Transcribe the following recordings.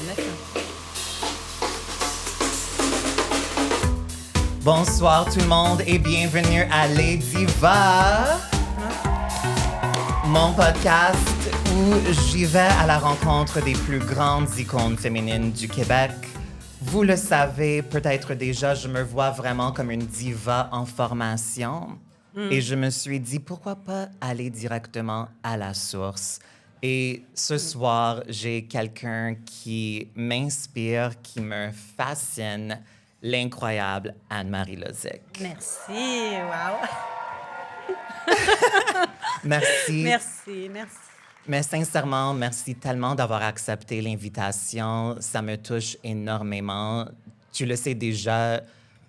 maintenant. Bonsoir tout le monde et bienvenue à Les Divas, mon podcast où j'y vais à la rencontre des plus grandes icônes féminines du Québec. Vous le savez peut-être déjà, je me vois vraiment comme une diva en formation. Et je me suis dit, pourquoi pas aller directement à la source? Et ce soir, j'ai quelqu'un qui m'inspire, qui me fascine, l'incroyable Anne-Marie Lozic. Merci, wow. Merci. Merci. Mais sincèrement, merci tellement d'avoir accepté l'invitation. Ça me touche énormément. Tu le sais déjà,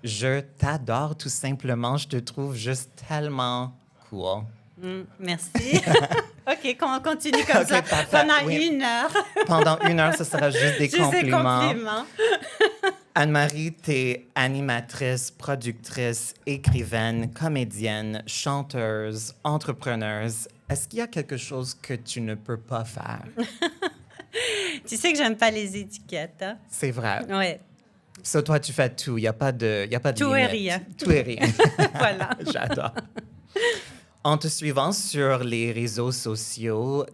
je t'adore tout simplement. Je te trouve juste tellement cool. Merci. OK, on continue comme ça parfait. pendant Oui. 1 heure. Pendant 1 heure, ce sera juste des Juste des compliments. compliments. Anne-Marie, t'es animatrice, productrice, écrivaine, comédienne, chanteuse, entrepreneuse. Est-ce qu'il y a quelque chose que tu ne peux pas faire? Tu sais que j'aime pas les étiquettes, hein? C'est vrai. Oui, So, toi, tu fais tout. Il n'y a pas de Tout et limite. rien. Tout et rien. voilà. J'adore. En te suivant sur les réseaux sociaux,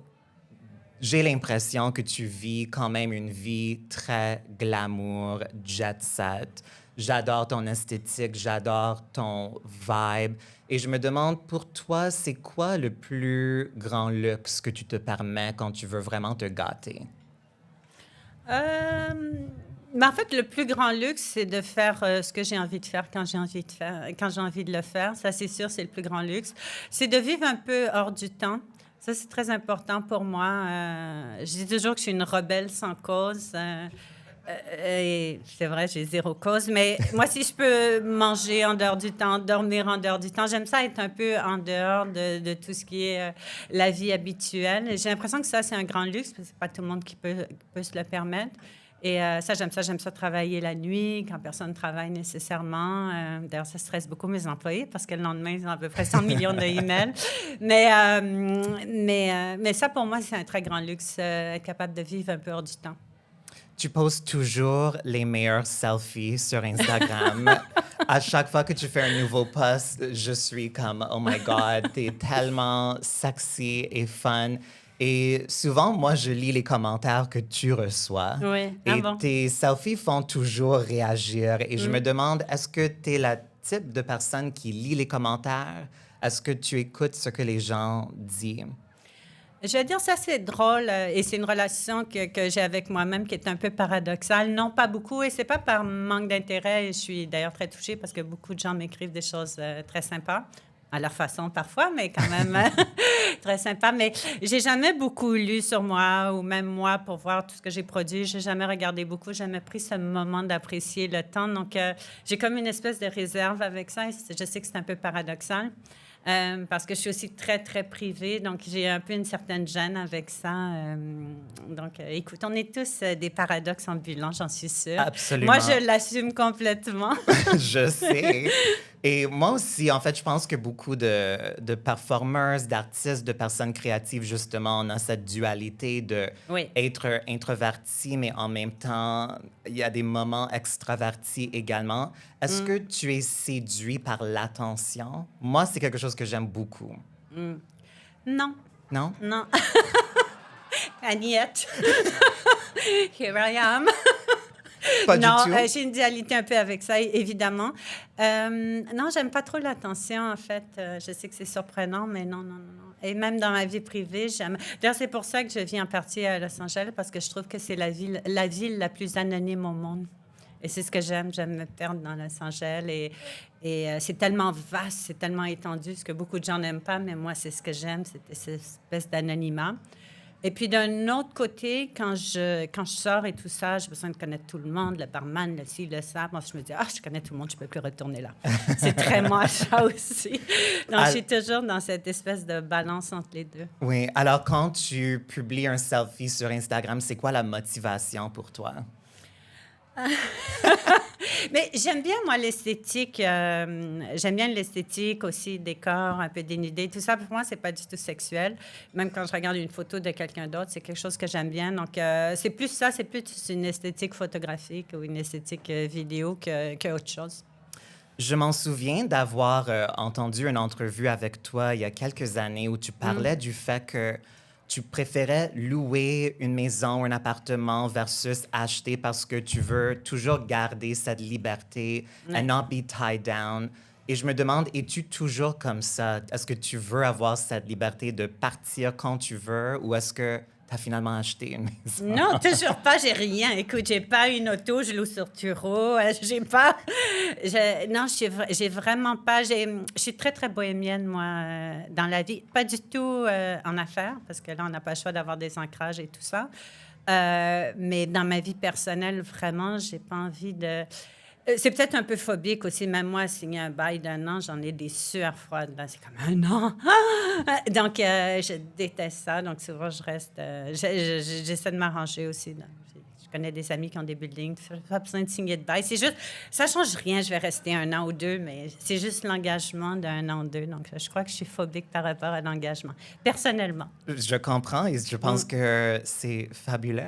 j'ai l'impression que tu vis quand même une vie très glamour, jet set. J'adore ton esthétique, j'adore ton vibe. Et je me demande, pour toi, c'est quoi le plus grand luxe que tu te permets quand tu veux vraiment te gâter? Mais en fait, le plus grand luxe, c'est de faire ce que j'ai envie de faire quand j'ai envie de faire, quand j'ai envie de le faire. Ça, c'est sûr, c'est le plus grand luxe. C'est de vivre un peu hors du temps. Ça, c'est très important pour moi. Je dis toujours que je suis une rebelle sans cause. Et c'est vrai, j'ai zéro cause. Mais moi, si je peux manger en dehors du temps, dormir en dehors du temps, j'aime ça être un peu en dehors de tout ce qui est la vie habituelle. Et j'ai l'impression que ça, c'est un grand luxe, parce que c'est pas tout le monde qui peut se le permettre. Et ça, j'aime ça. J'aime ça travailler la nuit, quand personne ne travaille nécessairement. D'ailleurs, ça stresse beaucoup mes employés parce que le lendemain, ils ont à peu près 100 millions d'emails. Mais ça, pour moi, c'est un très grand luxe, être capable de vivre un peu hors du temps. Tu postes toujours les meilleurs selfies sur Instagram. À chaque fois que tu fais un nouveau post, je suis comme, oh my God, t'es tellement sexy et fun. Et souvent, moi, je lis les commentaires que tu reçois. Oui. Et Bon? tes selfies font toujours réagir. Et je me demande, est-ce que tu es la type de personne qui lit les commentaires? Est-ce que tu écoutes ce que les gens disent? Je vais dire ça, c'est drôle et c'est une relation que j'ai avec moi-même qui est un peu paradoxale. Non, pas beaucoup et c'est pas par manque d'intérêt. Je suis d'ailleurs très touchée parce que beaucoup de gens m'écrivent des choses très sympas, à leur façon parfois, mais quand même très sympa. Mais j'ai jamais beaucoup lu sur moi ou même moi pour voir tout ce que j'ai produit. J'ai jamais regardé beaucoup. J'ai jamais pris ce moment d'apprécier le temps. Donc, j'ai comme une espèce de réserve avec ça. Et je sais que c'est un peu paradoxal. Parce que je suis aussi très, très privée, donc j'ai un peu une certaine gêne avec ça. Donc, écoute, on est tous des paradoxes ambulants, j'en suis sûre. Absolument. Moi, je l'assume complètement. Je sais. Et moi aussi, en fait, je pense que beaucoup de performers, d'artistes, de personnes créatives, justement, on a cette dualité de Oui. être introverti, mais en même temps, il y a des moments extravertis également. Est-ce que tu es séduit par l'attention? Moi, c'est quelque chose que j'aime beaucoup. Non, Non? non. And yet, here I am. Pas du Non, tout? j'ai une dualité un peu avec ça, évidemment. Non, j'aime pas trop l'attention, en fait. Je sais que c'est surprenant, mais non. Et même dans ma vie privée, j'aime... D'ailleurs, c'est pour ça que je vis en partie à Los Angeles, parce que je trouve que c'est la ville la plus anonyme au monde. Et c'est ce que j'aime. J'aime me perdre dans Los Angeles. Et c'est tellement vaste, c'est tellement étendu, ce que beaucoup de gens n'aiment pas, mais moi, c'est ce que j'aime, cette espèce d'anonymat. Et puis, d'un autre côté, quand je sors et tout ça, j'ai besoin de connaître tout le monde, le barman, le ci, le ça. Moi, je me dis, je connais tout le monde, je ne peux plus retourner là. C'est très moi, ça aussi. Donc, je suis toujours dans cette espèce de balance entre les deux. Oui. Alors, quand tu publies un selfie sur Instagram, c'est quoi la motivation pour toi? Mais j'aime bien, moi, l'esthétique. J'aime bien l'esthétique aussi, des corps un peu dénudés. Tout ça, pour moi, c'est pas du tout sexuel. Même quand je regarde une photo de quelqu'un d'autre, c'est quelque chose que j'aime bien. Donc, c'est plus ça, c'est plus une esthétique photographique ou une esthétique vidéo que autre chose. Je m'en souviens d'avoir entendu une entrevue avec toi il y a quelques années où tu parlais du fait que tu préférais louer une maison ou un appartement versus acheter parce que tu veux toujours garder cette liberté and Ouais. not be tied down. Et je me demande, es-tu toujours comme ça? Est-ce que tu veux avoir cette liberté de partir quand tu veux ou est-ce que tu as finalement acheté une maison? Non, toujours pas, j'ai rien. Écoute, j'ai pas une auto, je loue sur Turo, j'ai pas... non, j'ai vraiment pas... Je suis très, très bohémienne, moi, dans la vie. Pas du tout en affaires, parce que là, on n'a pas le choix d'avoir des ancrages et tout ça. Mais dans ma vie personnelle, vraiment, j'ai pas envie de... C'est peut-être un peu phobique aussi. Même moi, signer un bail d'un an, j'en ai des sueurs froides. Là, c'est comme un an. Donc, je déteste ça. Donc, souvent, je reste... j'essaie de m'arranger aussi. Là. Je connais des amis qui ont des buildings. Je n'ai pas besoin de signer de bail. C'est juste... Ça ne change rien. Je vais rester un an ou deux, mais c'est juste l'engagement d'un an ou deux. Donc, je crois que je suis phobique par rapport à l'engagement, personnellement. Je comprends et je pense que c'est fabuleux.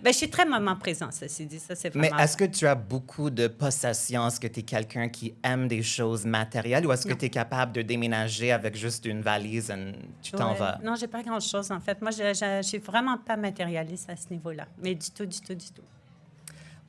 Ben, je suis très moment présent, ceci dit. Ça, c'est Mais vraiment... est-ce que tu as beaucoup de possessions? Est-ce que tu es quelqu'un qui aime des choses matérielles ou est-ce que Non. tu es capable de déménager avec juste une valise et tu t'en Ouais. vas? Non, j'ai pas grand-chose, en fait. Moi, je suis vraiment pas matérialiste à ce niveau-là. Mais du tout, du tout, du tout.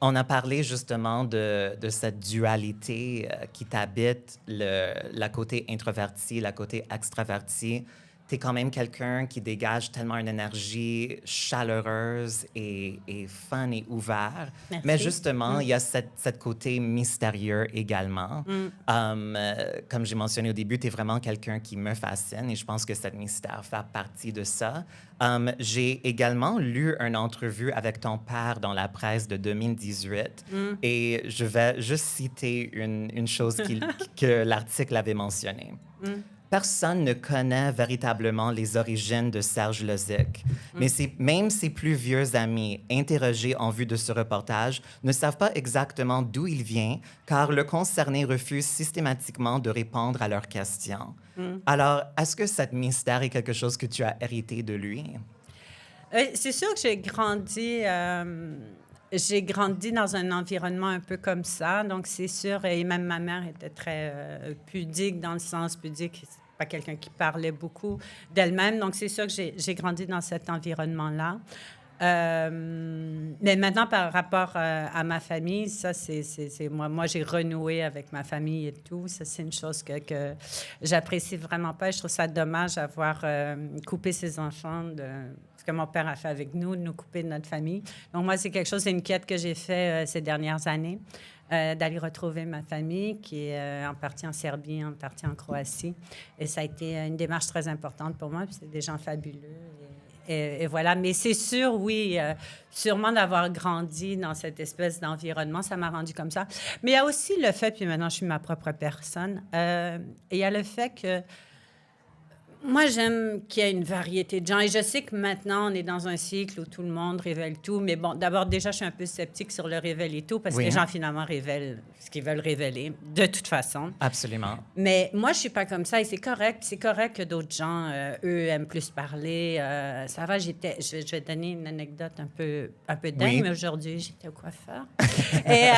On a parlé justement de cette dualité qui t'habite, la côté introverti, la côté extraverti. Tu es quand même quelqu'un qui dégage tellement une énergie chaleureuse et fun et ouvert. Merci. Mais justement, il y a cette côté mystérieux également. Comme j'ai mentionné au début, tu es vraiment quelqu'un qui me fascine et je pense que cette mystère fait partie de ça. J'ai également lu une entrevue avec ton père dans la presse de 2018 et je vais juste citer une chose que l'article avait mentionnée. Personne ne connaît véritablement les origines de Serge Lozic, mais même ses plus vieux amis, interrogés en vue de ce reportage, ne savent pas exactement d'où il vient, car le concerné refuse systématiquement de répondre à leurs questions. Alors, est-ce que cet mystère est quelque chose que tu as hérité de lui? C'est sûr que j'ai grandi dans un environnement un peu comme ça, donc c'est sûr, et même ma mère était très pudique, dans le sens pudique, c'est pas quelqu'un qui parlait beaucoup d'elle-même, donc c'est sûr que j'ai grandi dans cet environnement-là. Mais maintenant, par rapport à ma famille, ça, c'est moi. Moi, j'ai renoué avec ma famille et tout. Ça, c'est une chose que j'apprécie vraiment pas. Je trouve ça dommage d'avoir coupé ses enfants de ce que mon père a fait avec nous, de nous couper de notre famille. Donc, moi, c'est quelque chose, c'est une quête que j'ai fait ces dernières années, d'aller retrouver ma famille, qui est en partie en Serbie, en partie en Croatie. Et ça a été une démarche très importante pour moi, puis c'est des gens fabuleux. Et voilà. Mais c'est sûr, oui, sûrement d'avoir grandi dans cette espèce d'environnement, ça m'a rendu comme ça. Mais il y a aussi le fait, puis maintenant je suis ma propre personne, il y a le fait que moi, j'aime qu'il y ait une variété de gens. Et je sais que maintenant, on est dans un cycle où tout le monde révèle tout. Mais bon, d'abord, déjà, je suis un peu sceptique sur le révéler tout parce que les gens, finalement, révèlent ce qu'ils veulent révéler, de toute façon. Absolument. Mais moi, je suis pas comme ça et c'est correct. C'est correct que d'autres gens, eux, aiment plus parler. Ça va, je vais te donner une anecdote un peu dingue, mais aujourd'hui, j'étais au coiffeur. Et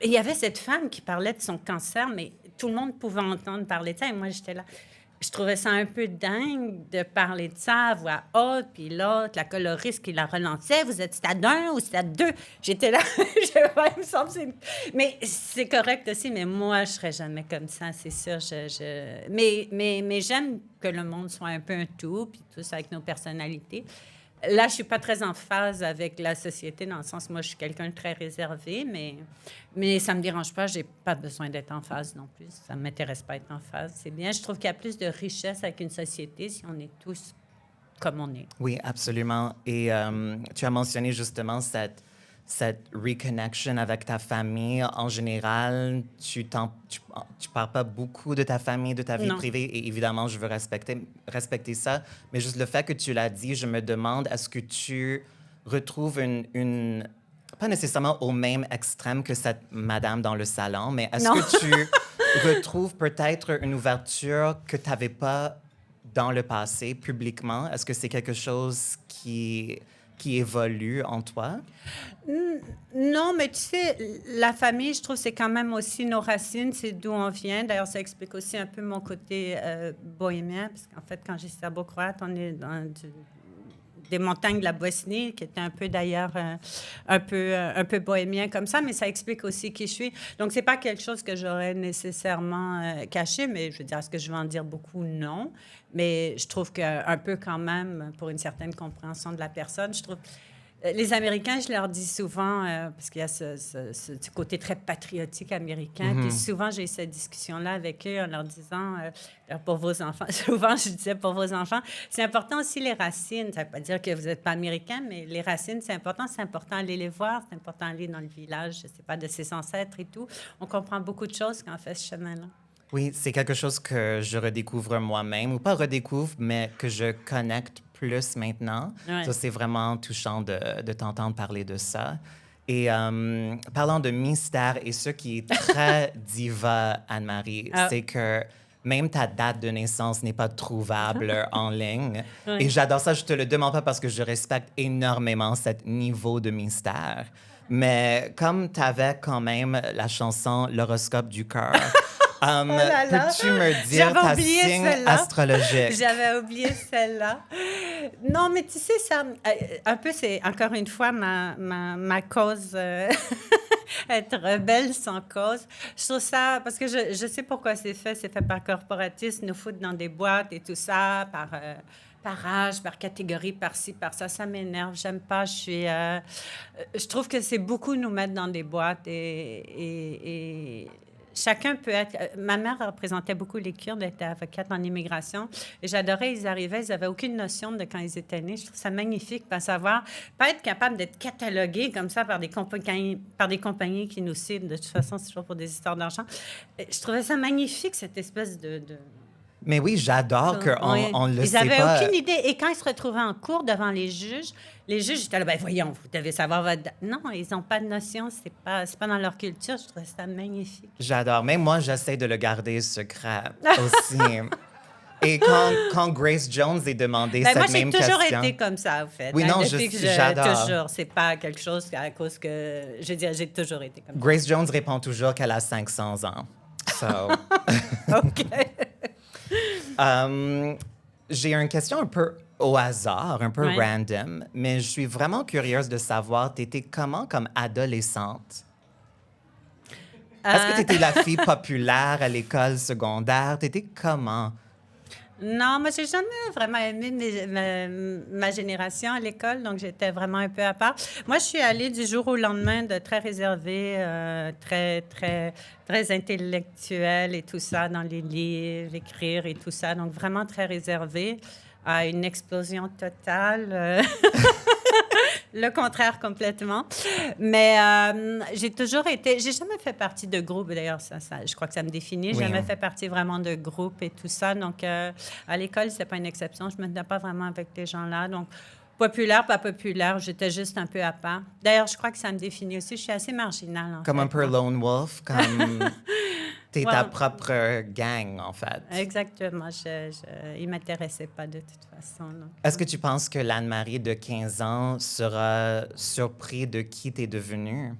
il y avait cette femme qui parlait de son cancer, mais tout le monde pouvait entendre parler de ça. Et moi, j'étais là. Je trouvais ça un peu dingue de parler de ça à voix haute, puis l'autre, la coloriste qui la relançait, vous êtes stade 1 ou stade 2? J'étais là, il me semble, mais c'est correct aussi, mais moi, je serais jamais comme ça, c'est sûr. Mais j'aime que le monde soit un peu un tout, puis tous avec nos personnalités. Là, je suis pas très en phase avec la société, dans le sens, moi, je suis quelqu'un de très réservé, mais ça me dérange pas. J'ai pas besoin d'être en phase non plus. Ça m'intéresse pas d'être en phase. C'est bien. Je trouve qu'il y a plus de richesse avec une société si on est tous comme on est. Oui, absolument. Et tu as mentionné justement cette reconnection avec ta famille. En général, tu parles pas beaucoup de ta famille, de ta vie privée, et évidemment, je veux respecter ça. Mais juste le fait que tu l'as dit, je me demande, est-ce que tu retrouves pas nécessairement au même extrême que cette madame dans le salon, mais est-ce Non. que tu retrouves peut-être une ouverture que tu n'avais pas dans le passé, publiquement? Est-ce que c'est quelque chose qui évolue en toi? Non, mais tu sais, la famille, je trouve, c'est quand même aussi nos racines, c'est d'où on vient. D'ailleurs, ça explique aussi un peu mon côté bohémien, parce qu'en fait, quand j'étais à Serbocroate, on est dans des montagnes de la Bosnie, qui étaient un peu d'ailleurs un peu bohémien comme ça, mais ça explique aussi qui je suis. Donc, c'est pas quelque chose que j'aurais nécessairement caché, mais je veux dire, est-ce que je vais en dire beaucoup? Non. Mais je trouve qu'un peu quand même, pour une certaine compréhension de la personne, je trouve... Les Américains, je leur dis souvent, parce qu'il y a ce côté très patriotique américain, puis souvent j'ai eu cette discussion-là avec eux en leur disant, pour vos enfants, souvent je disais pour vos enfants, c'est important aussi les racines. Ça ne veut pas dire que vous n'êtes pas américain, mais les racines, c'est important d'aller les voir, c'est important d'aller dans le village, je ne sais pas, de ses ancêtres et tout. On comprend beaucoup de choses quand on fait ce chemin-là. Oui, c'est quelque chose que je redécouvre moi-même, ou pas redécouvre, mais que je connecte plus maintenant. Ouais. Ça, c'est vraiment touchant de t'entendre parler de ça. Et parlant de mystère, et ce qui est très diva, Anne-Marie, c'est que même ta date de naissance n'est pas trouvable en ligne. Oui. Et j'adore ça. Je te le demande pas parce que je respecte énormément ce niveau de mystère. Mais comme tu avais quand même la chanson L'horoscope du cœur, là là. peux-tu me dire J'avais ta oublié signe celle-là. astrologique? J'avais oublié celle-là. Non, mais tu sais, ça, un peu, c'est encore une fois ma cause, être rebelle sans cause. Je trouve ça, parce que je sais pourquoi c'est fait par corporatisme, nous foutre dans des boîtes et tout ça, par âge, par catégorie, par ci, par ça. Ça m'énerve. J'aime pas. Je trouve que c'est beaucoup nous mettre dans des boîtes et chacun peut être... Ma mère représentait beaucoup les Kurdes, elle était avocate en immigration. Et j'adorais, ils arrivaient, ils n'avaient aucune notion de quand ils étaient nés. Je trouve ça magnifique, pas savoir, pas être capable d'être catalogué comme ça par des compagnies qui nous ciblent. De toute façon, c'est toujours pour des histoires d'argent. Je trouvais ça magnifique, cette espèce de... Mais oui, j'adore qu'on Oui. on le Ils sait n'avaient pas. aucune idée. Et quand ils se retrouvaient en cours devant les juges étaient là, ben voyons, vous devez savoir votre... Non, ils n'ont pas de notion, c'est pas dans leur culture. Je trouvais ça magnifique. J'adore. Même moi, j'essaie de le garder secret aussi. Et quand Grace Jones est demandé Ben, moi, cette même j'ai toujours question... été comme ça, en fait. Oui, non, depuis que j'adore. toujours. C'est pas quelque chose à cause que... Je veux dire, j'ai toujours été comme Grace Jones répond toujours qu'elle a 500 ans. So... ça. OK. J'ai une question un peu au hasard, un peu Ouais. random, mais je suis vraiment curieuse de savoir, t'étais comment comme adolescente? Est-ce que t'étais la fille populaire à l'école secondaire? T'étais comment? Non, moi, j'ai jamais vraiment aimé ma génération à l'école, donc j'étais vraiment un peu à part. Moi, je suis allée du jour au lendemain de très réservée, très, très, très intellectuelle et tout ça, dans les livres, écrire et tout ça, donc vraiment très réservée, à une explosion totale. Le contraire complètement. Mais j'ai toujours été... J'ai jamais fait partie de groupe. D'ailleurs, je crois que ça me définit. J'ai Oui, jamais hein. fait partie vraiment de groupe et tout ça. Donc, à l'école, c'est pas une exception. Je me tenais pas vraiment avec les gens-là. Donc, populaire, pas populaire, j'étais juste un peu à part. D'ailleurs, je crois que ça me définit aussi. Je suis assez marginale, en Comme fait. un peu lone wolf, comme t'es ta Ouais. propre gang, en fait. Exactement. Il m'intéressait pas de toute façon. Non. Est-ce que tu penses que l'Anne-Marie de 15 ans sera surpris de qui t'es devenue?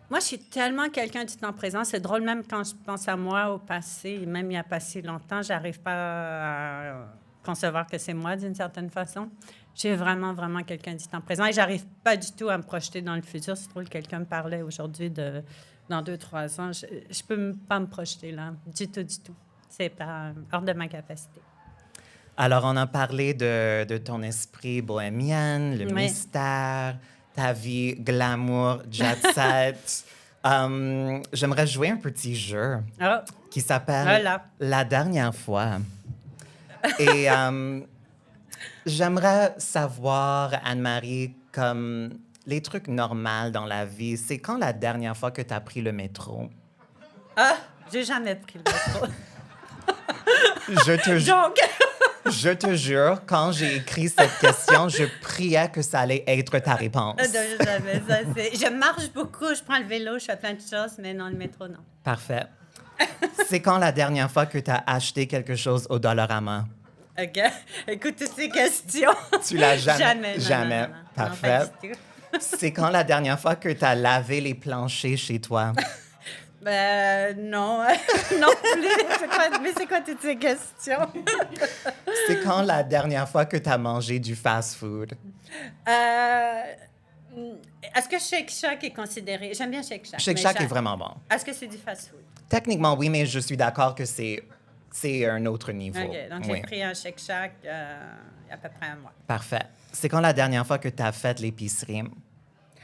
Moi, je suis tellement quelqu'un du temps présent. C'est drôle, même quand je pense à moi au passé, même il y a pas si longtemps, j'arrive pas à concevoir que c'est moi d'une certaine façon. Je suis vraiment, vraiment quelqu'un du temps présent et j'arrive pas du tout à me projeter dans le futur. C'est drôle, quelqu'un me parlait aujourd'hui dans 2-3 ans. Je peux pas me projeter là, du tout, du tout. C'est pas hors de ma capacité. Alors, on a parlé de ton esprit bohémienne, le Oui. mystère, ta vie glamour, jet set. J'aimerais jouer un petit jeu Ah, qui s'appelle Voilà. La dernière fois. Et j'aimerais savoir, Anne-Marie, comme les trucs normaux dans la vie, c'est quand la dernière fois que tu as pris le métro? j'ai jamais pris le métro. Je te jure. Donc, Je te jure, quand j'ai écrit cette question, je priais que ça allait être ta réponse. Non, jamais, ça, je marche beaucoup, je prends le vélo, je fais plein de choses, mais non, le métro, non. Parfait. C'est quand la dernière fois que tu as acheté quelque chose au Dollarama? OK. Écoute, toutes ces questions. Tu l'as jamais? Jamais. Non, Jamais. non, non, non. Parfait. Non, pas du tout. C'est quand la dernière fois que tu as lavé les planchers chez toi? Non. Non plus. Mais c'est quoi toutes ces questions? C'est quand la dernière fois que tu as mangé du fast-food? Est-ce que Shake Shack est considéré... J'aime bien Shake Shack. Shake mais Shack est vraiment bon. Est-ce que c'est du fast-food? Techniquement, oui, mais je suis d'accord que c'est un autre niveau. OK. Donc, Oui. j'ai pris un Shake Shack il y a à peu près un mois. Parfait. C'est quand la dernière fois que tu as fait l'épicerie?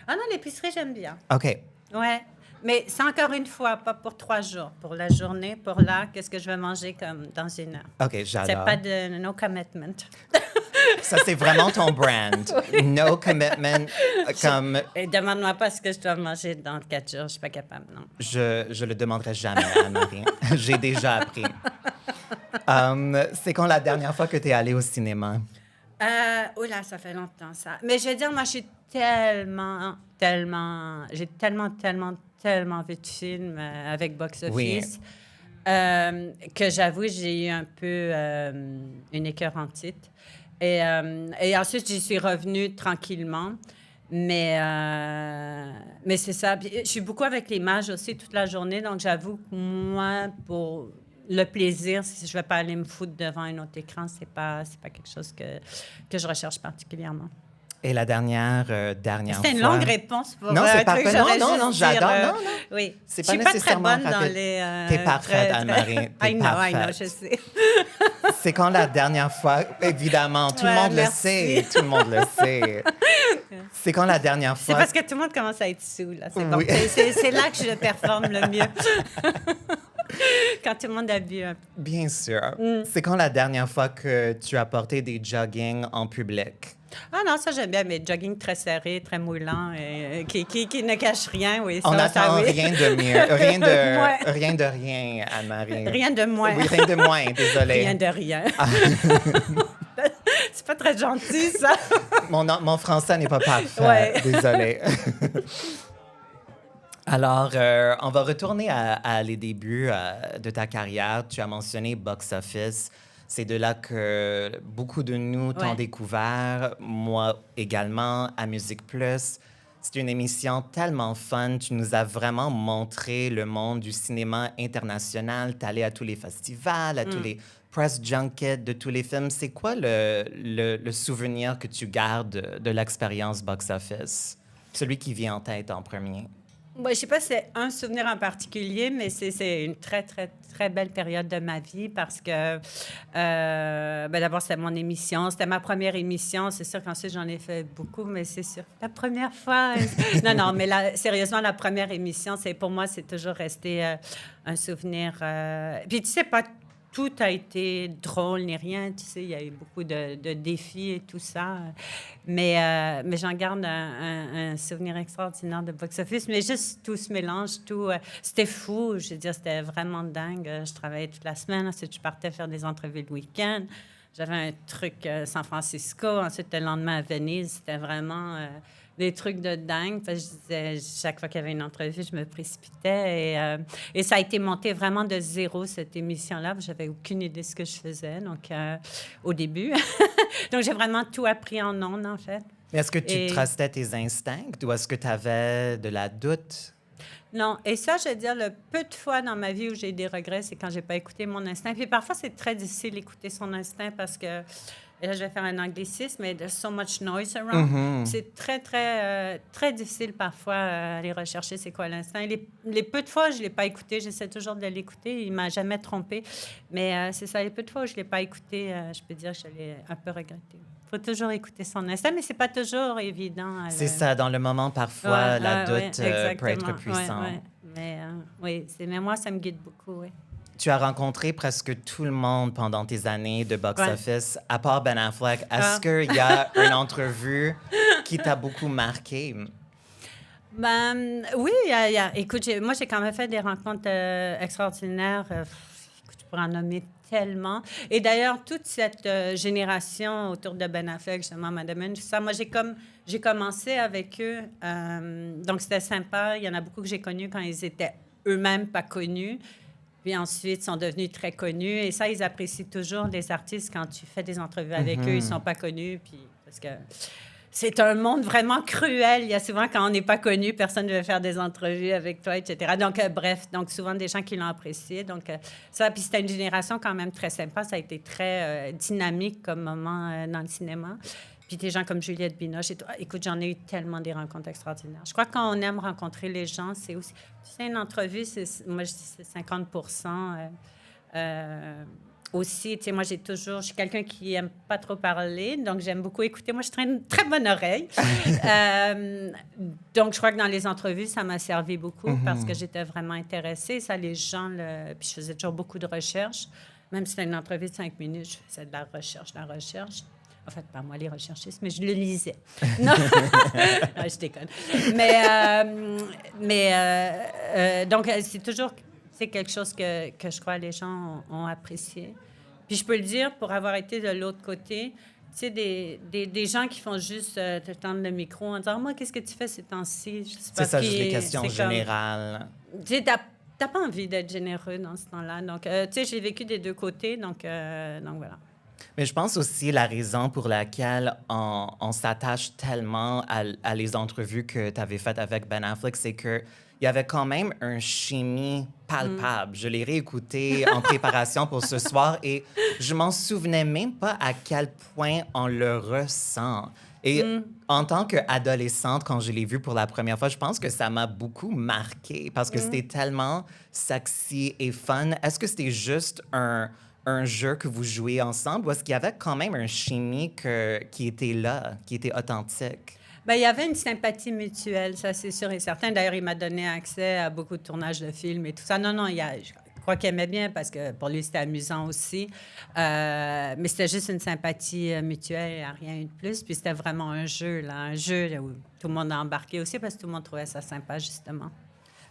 Ah non, l'épicerie, j'aime bien. OK. Ouais. Mais c'est encore une fois, pas pour 3 jours. Pour la journée, pour là, qu'est-ce que je vais manger comme dans une heure. OK, C'est j'adore. pas de no commitment. Ça, c'est vraiment ton brand. No commitment, comme... Et demande-moi pas ce que je dois manger dans 4 jours. Je suis pas capable, non. Je le demanderai jamais à Anne-Marie. J'ai déjà appris. C'est quand la dernière fois que tu es allée au cinéma? Oula, ça fait longtemps, ça. Mais je veux dire, moi, je suis j'ai tellement vu de films avec Box Office que j'avoue, j'ai eu un peu une écœurantite. Et ensuite, j'y suis revenue tranquillement. Mais c'est ça. Puis, je suis beaucoup avec les mages aussi toute la journée. Donc, j'avoue que moi, pour le plaisir, si je ne vais pas aller me foutre devant un autre écran, c'est pas quelque chose que je recherche particulièrement. Et la dernière fois... C'était une longue réponse pour Non, c'est un truc. parfait. Non, j'adore. Non. Oui. C'est Je suis pas très bonne dans les... T'es parfaite, Anne-Marie. T'es I know, parfaite. je sais. C'est quand la dernière fois... Évidemment, tout le monde merci. le sait. Tout le monde le sait. C'est quand la dernière C'est fois... parce que tout le monde commence à être sous, là. C'est bon. Oui. C'est là que je performe le mieux. Quand tout le monde a bu un peu. Bien sûr. C'est quand la dernière fois que tu as porté des jogging en public? Ah non, ça j'aime bien, mais jogging très serré, très moulant, et, qui ne cache rien, oui. On ça, n'attend oui. rien de mieux. Rien de, Ouais. rien de rien, Anne-Marie. Rien de moins. Oui, rien de moins, désolée. Rien de rien. C'est pas très gentil, ça. Mon français n'est pas parfait. Ouais. Désolée. Alors, on va retourner à les débuts de ta carrière. Tu as mentionné Box Office. C'est de là que beaucoup de nous t'ont découvert, moi également, à Musique Plus. C'est une émission tellement fun. Tu nous as vraiment montré le monde du cinéma international. Tu allé à tous les festivals, à tous les press junkets de tous les films. C'est quoi le souvenir que tu gardes de l'expérience Box Office? Celui qui vient en tête en premier. Bon, je sais pas si c'est un souvenir en particulier, mais c'est une très, très, très belle période de ma vie parce que, d'abord, c'était mon émission. C'était ma première émission. C'est sûr qu'ensuite, j'en ai fait beaucoup, mais c'est sûr. La première fois... non, mais sérieusement, la première émission, pour moi, c'est toujours resté un souvenir. Puis, tu sais, pas tout a été drôle ni rien. Tu sais, il y a eu beaucoup de défis et tout ça. Mais j'en garde un souvenir extraordinaire de Box Office. Mais juste tout ce mélange, c'était fou. Je veux dire, c'était vraiment dingue. Je travaillais toute la semaine. Ensuite, je partais faire des entrevues le week-end. J'avais un truc à San Francisco. Ensuite, le lendemain à Venise. C'était vraiment des trucs de dingue. Parce que je disais, chaque fois qu'il y avait une entrevue, je me précipitais. Et ça a été monté vraiment de zéro, cette émission-là. J'avais aucune idée de ce que je faisais, donc, au début. Donc, j'ai vraiment tout appris en ondes, en fait. Est-ce que tu trustais tes instincts ou est-ce que tu avais de la doute? Non. Et ça, je veux dire, le peu de fois dans ma vie où j'ai eu des regrets, c'est quand j'ai pas écouté mon instinct. Puis parfois, c'est très difficile d'écouter son instinct parce que... Et là, je vais faire un anglicisme, mais there's so much noise around. C'est très, très, très difficile parfois à aller rechercher c'est quoi l'instinct. Les peu de fois où je ne l'ai pas écouté, j'essaie toujours de l'écouter. Il ne m'a jamais trompé. Mais c'est ça, les peu de fois où je ne l'ai pas écouté, je peux dire que je l'ai un peu regretté. Il faut toujours écouter son instinct, mais ce n'est pas toujours évident. C'est ça, dans le moment, parfois, la doute peut être puissante. Mais moi, ça me guide beaucoup, oui. Tu as rencontré presque tout le monde pendant tes années de box-office, à part Ben Affleck. Est-ce qu'il y a une entrevue qui t'a beaucoup marqué? Ben, oui, écoute, moi, j'ai quand même fait des rencontres extraordinaires. je pourrais en nommer tellement. Et d'ailleurs, toute cette génération autour de Ben Affleck, justement, Madame tout ça, moi, j'ai commencé avec eux. Donc, c'était sympa. Il y en a beaucoup que j'ai connus quand ils étaient eux-mêmes pas connus. Puis ensuite, ils sont devenus très connus. Et ça, ils apprécient toujours les artistes quand tu fais des entrevues avec eux. Ils sont pas connus. Puis, parce que c'est un monde vraiment cruel. Il y a souvent, quand on n'est pas connu, personne ne veut faire des entrevues avec toi, etc. Donc, bref, donc souvent des gens qui l'ont apprécié. Donc, ça, puis c'était une génération quand même très sympa. Ça a été très dynamique comme moment dans le cinéma. Puis des gens comme Juliette Binoche et tout. Écoute, j'en ai eu tellement des rencontres extraordinaires. Je crois que quand on aime rencontrer les gens, c'est aussi... Tu sais, une entrevue, moi, je dis c'est 50 aussi, tu sais, moi, je suis quelqu'un qui aime pas trop parler, donc j'aime beaucoup écouter. Moi, je traîne une très bonne oreille. Donc, je crois que dans les entrevues, ça m'a servi beaucoup parce que j'étais vraiment intéressée. Ça, les gens, puis je faisais toujours beaucoup de recherches. Même si c'était une entrevue de 5 minutes, je faisais de la recherche. En fait, pas moi, les recherchistes, mais je le lisais. Non, non je déconne. Donc, c'est quelque chose que je crois les gens ont apprécié. Puis je peux le dire, pour avoir été de l'autre côté, tu sais, des gens qui font juste te tendre le micro en disant « Moi, qu'est-ce que tu fais ces temps-ci? » C'est ça, juste des questions générales. Tu sais, t'as pas envie d'être généreux dans ce temps-là. Donc, tu sais, j'ai vécu des deux côtés, donc voilà. Mais je pense aussi la raison pour laquelle on s'attache tellement à les entrevues que tu avais faites avec Ben Affleck, c'est qu'il y avait quand même une chimie palpable. Je l'ai réécouté en préparation pour ce soir et je m'en souvenais même pas à quel point on le ressent. Et en tant qu'adolescente, quand je l'ai vu pour la première fois, je pense que ça m'a beaucoup marqué parce que c'était tellement sexy et fun. Est-ce que c'était juste un jeu que vous jouez ensemble ou est-ce qu'il y avait quand même une chimie qui était là, qui était authentique? Bien, il y avait une sympathie mutuelle, ça c'est sûr et certain. D'ailleurs, il m'a donné accès à beaucoup de tournages de films et tout ça. Non, je crois qu'il aimait bien parce que pour lui, c'était amusant aussi. Mais c'était juste une sympathie mutuelle, rien de plus. Puis c'était vraiment un jeu où tout le monde a embarqué aussi parce que tout le monde trouvait ça sympa, justement.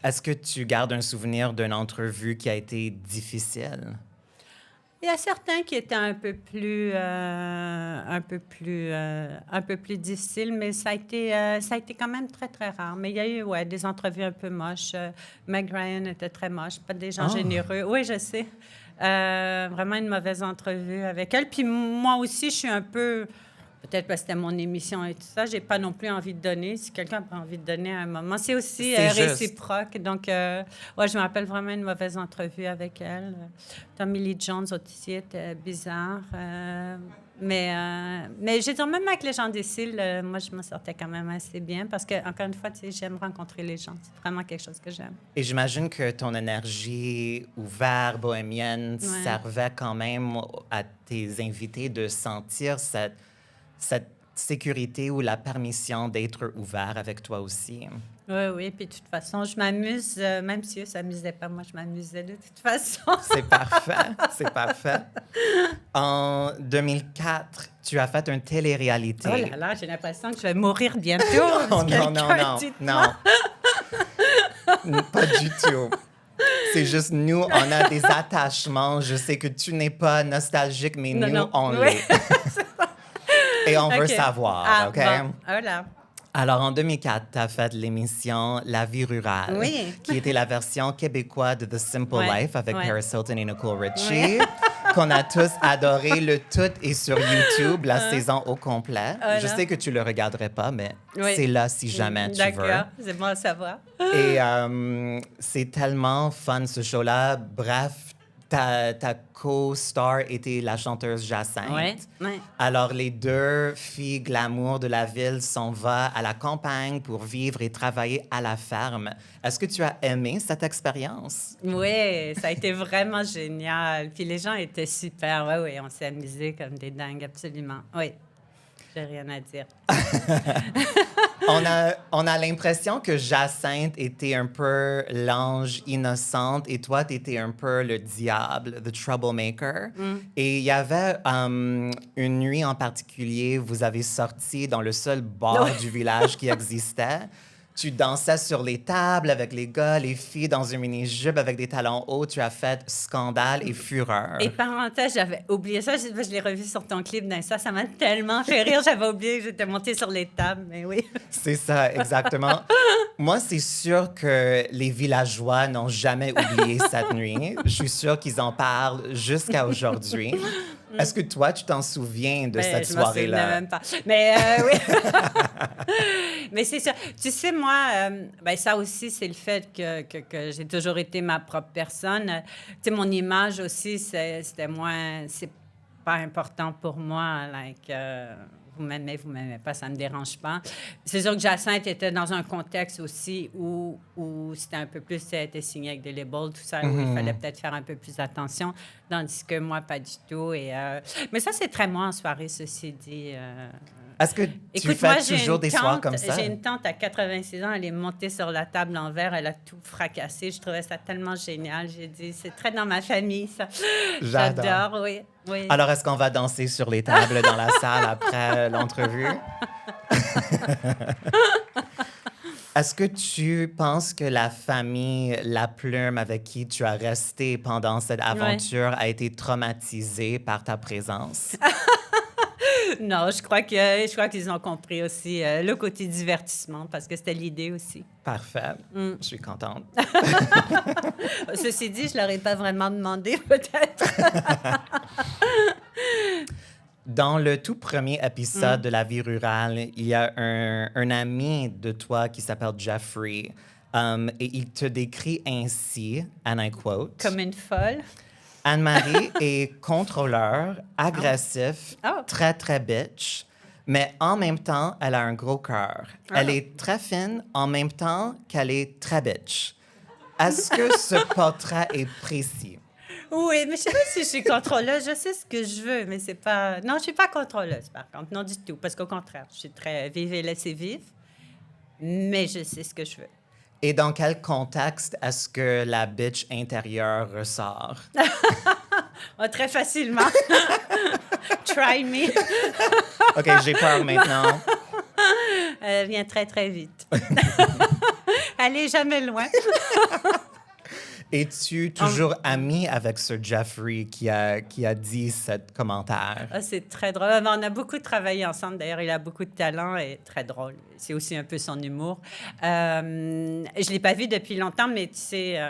Est-ce que tu gardes un souvenir d'une entrevue qui a été difficile? Il y a certains qui étaient un peu plus difficiles, mais ça a été quand même très, très rare. Mais il y a eu, des entrevues un peu moches. Meg Ryan était très moche, pas des gens généreux. Oui, je sais. Vraiment une mauvaise entrevue avec elle. Puis moi aussi, je suis un peu... Peut-être parce que c'était mon émission et tout ça, j'ai pas non plus envie de donner. Si quelqu'un a envie de donner à un moment, c'est aussi réciproque. Donc, je me rappelle vraiment une mauvaise entrevue avec elle. Tommy Lee Jones aussi était bizarre. Mais je veux dire, même avec les gens des cils, moi, je me sortais quand même assez bien parce que, encore une fois, tu sais, j'aime rencontrer les gens. C'est vraiment quelque chose que j'aime. Et j'imagine que ton énergie ouverte, bohémienne, servait quand même à tes invités de sentir cette sécurité ou la permission d'être ouvert avec toi aussi. Oui. Puis de toute façon, je m'amuse, même si eux ne s'amusaient pas, moi, je m'amusais de toute façon. C'est parfait. En 2004, tu as fait une télé-réalité. Oh là là, j'ai l'impression que je vais mourir bientôt. Non. Pas du tout. C'est juste nous, on a des attachements. Je sais que tu n'es pas nostalgique, mais on l'est. Et on veut savoir, OK? Bon. Voilà. Alors, en 2004, tu as fait l'émission La vie rurale, qui était la version québécoise de The Simple Life avec Paris Hilton et Nicole Richie, qu'on a tous adoré. Le tout est sur YouTube, la saison au complet. Je sais que tu le regarderais pas, mais c'est là si jamais tu veux. D'accord, c'est bon à savoir. Et c'est tellement fun, ce show-là. Bref, ta co-star était la chanteuse Jacinthe. Oui. Alors, les deux filles glamour de la ville s'en vont à la campagne pour vivre et travailler à la ferme. Est-ce que tu as aimé cette expérience? Oui, ça a été vraiment génial. Puis les gens étaient super. Oui, on s'est amusés comme des dingues, absolument. Oui, j'ai rien à dire. On a l'impression que Jacinthe était un peu l'ange innocente et toi, tu étais un peu le diable, the troublemaker. Et il y avait une nuit en particulier, vous avez sorti dans le seul bar du village qui existait. Tu dansais sur les tables avec les gars, les filles dans une mini-jupe avec des talons hauts. Tu as fait scandale et fureur. Et parenthèse, j'avais oublié ça. Je l'ai revu sur ton clip d'Insta. Ça m'a tellement fait rire. J'avais oublié que j'étais montée sur les tables, mais oui. C'est ça, exactement. Moi, c'est sûr que les villageois n'ont jamais oublié cette nuit. Je suis sûre qu'ils en parlent jusqu'à aujourd'hui. Est-ce que toi, tu t'en souviens de cette Je m'en souvenais soirée-là? même pas. Mais oui. Mais c'est ça. Tu sais, moi, ça aussi, c'est le fait que j'ai toujours été ma propre personne. Tu sais, mon image aussi, c'était moins... C'est pas important pour moi. Vous m'aimez pas, ça me dérange pas. C'est sûr que Jacinthe était dans un contexte aussi où c'était un peu plus, elle était signée avec des labels, tout ça, où il fallait peut-être faire un peu plus attention, tandis que moi, pas du tout. Mais ça, c'est très moi en soirée, ceci dit. Est-ce que tu Écoute, fais moi, toujours des soirs comme ça? J'ai une tante à 86 ans, elle est montée sur la table en verre, elle a tout fracassé. Je trouvais ça tellement génial. J'ai dit, c'est très dans ma famille, ça. J'adore. J'adore, oui. Oui. Alors, est-ce qu'on va danser sur les tables dans la salle après l'entrevue? Est-ce que tu penses que la famille La Plume avec qui tu as resté pendant cette aventure a été traumatisée par ta présence? Non, je crois qu'ils ont compris aussi le côté divertissement parce que c'était l'idée aussi. Parfait. Je suis contente. Ceci dit, je leur ai pas vraiment demandé peut-être. Dans le tout premier épisode de La vie rurale, il y a un ami de toi qui s'appelle Jeffrey et il te décrit ainsi, and I quote, Comme une folle. Anne-Marie est contrôleur, agressif, très, très bitch, mais en même temps, elle a un gros cœur. Elle est très fine en même temps qu'elle est très bitch. Est-ce que ce portrait est précis? Oui, mais je sais pas si je suis contrôleuse. Je sais ce que je veux, mais c'est pas... Non, je suis pas contrôleuse, par contre. Non, du tout. Parce qu'au contraire, je suis très vive et laissez vivre, mais je sais ce que je veux. Et dans quel contexte est-ce que la bitch intérieure ressort? Très facilement. Try me. OK, j'ai peur maintenant. Elle vient très, très vite. Elle est jamais loin. Es-tu toujours amie avec ce Jeffrey qui a dit ce commentaire? C'est très drôle. On a beaucoup travaillé ensemble. D'ailleurs, il a beaucoup de talent et très drôle. C'est aussi un peu son humour. Je ne l'ai pas vu depuis longtemps, mais tu sais...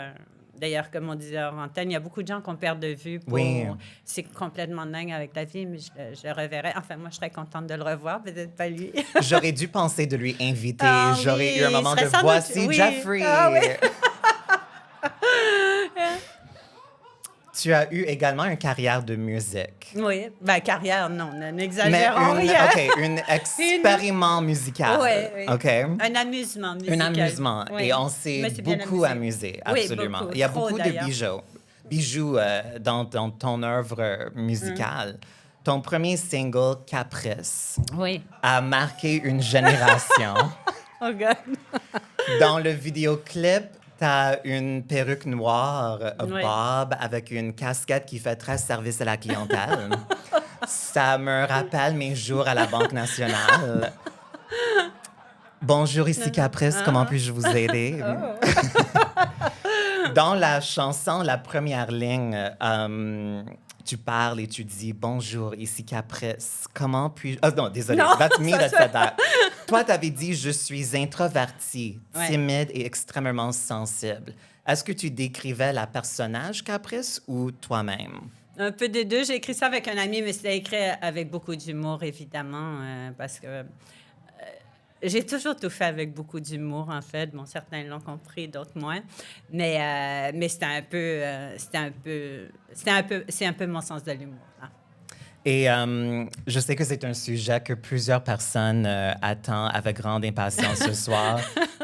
D'ailleurs, comme on disait en antenne, il y a beaucoup de gens qu'on perd de vue. Oui. C'est complètement dingue avec la vie, mais je le reverrai. Enfin, moi, je serais contente de le revoir, peut-être pas lui. J'aurais dû penser de lui inviter. Ah, J'aurais oui, eu un moment de « Voici oui. Jeffrey! Ah, oui. » Tu as eu également une carrière de musique. Oui, carrière, non, Mais n'exagérons rien. une expériment musical. Oui. OK? Un amusement musical. Un amusement. Oui. Et on s'est Mais c'est bien beaucoup amusé. amusé, absolument. Beaucoup, Il y a trop, beaucoup de d'ailleurs. bijoux dans ton œuvre musicale. Ton premier single, Caprice, Oui. a marqué une génération. Oh, God. Dans le vidéoclip, tu as une perruque noire, Oui. bob, avec une casquette qui fait très service à la clientèle. Ça me rappelle mes jours à la Banque nationale. Bonjour, ici Caprice, comment puis-je vous aider? Dans la chanson, la première ligne, tu parles et tu dis « Bonjour, ici Caprice, comment puis-je... » Oh non, désolé, Non, that's me that said that. Toi, tu avais dit « Je suis introvertie, Ouais. timide et extrêmement sensible. » Est-ce que tu décrivais la personnage Caprice ou toi-même? Un peu des deux. J'ai écrit ça avec un ami, mais c'était écrit avec beaucoup d'humour, évidemment, parce que j'ai toujours tout fait avec beaucoup d'humour, en fait. Bon, certains l'ont compris, d'autres moins. Mais c'est un peu mon sens de l'humour. Hein. Et je sais que c'est un sujet que plusieurs personnes attendent avec grande impatience ce soir.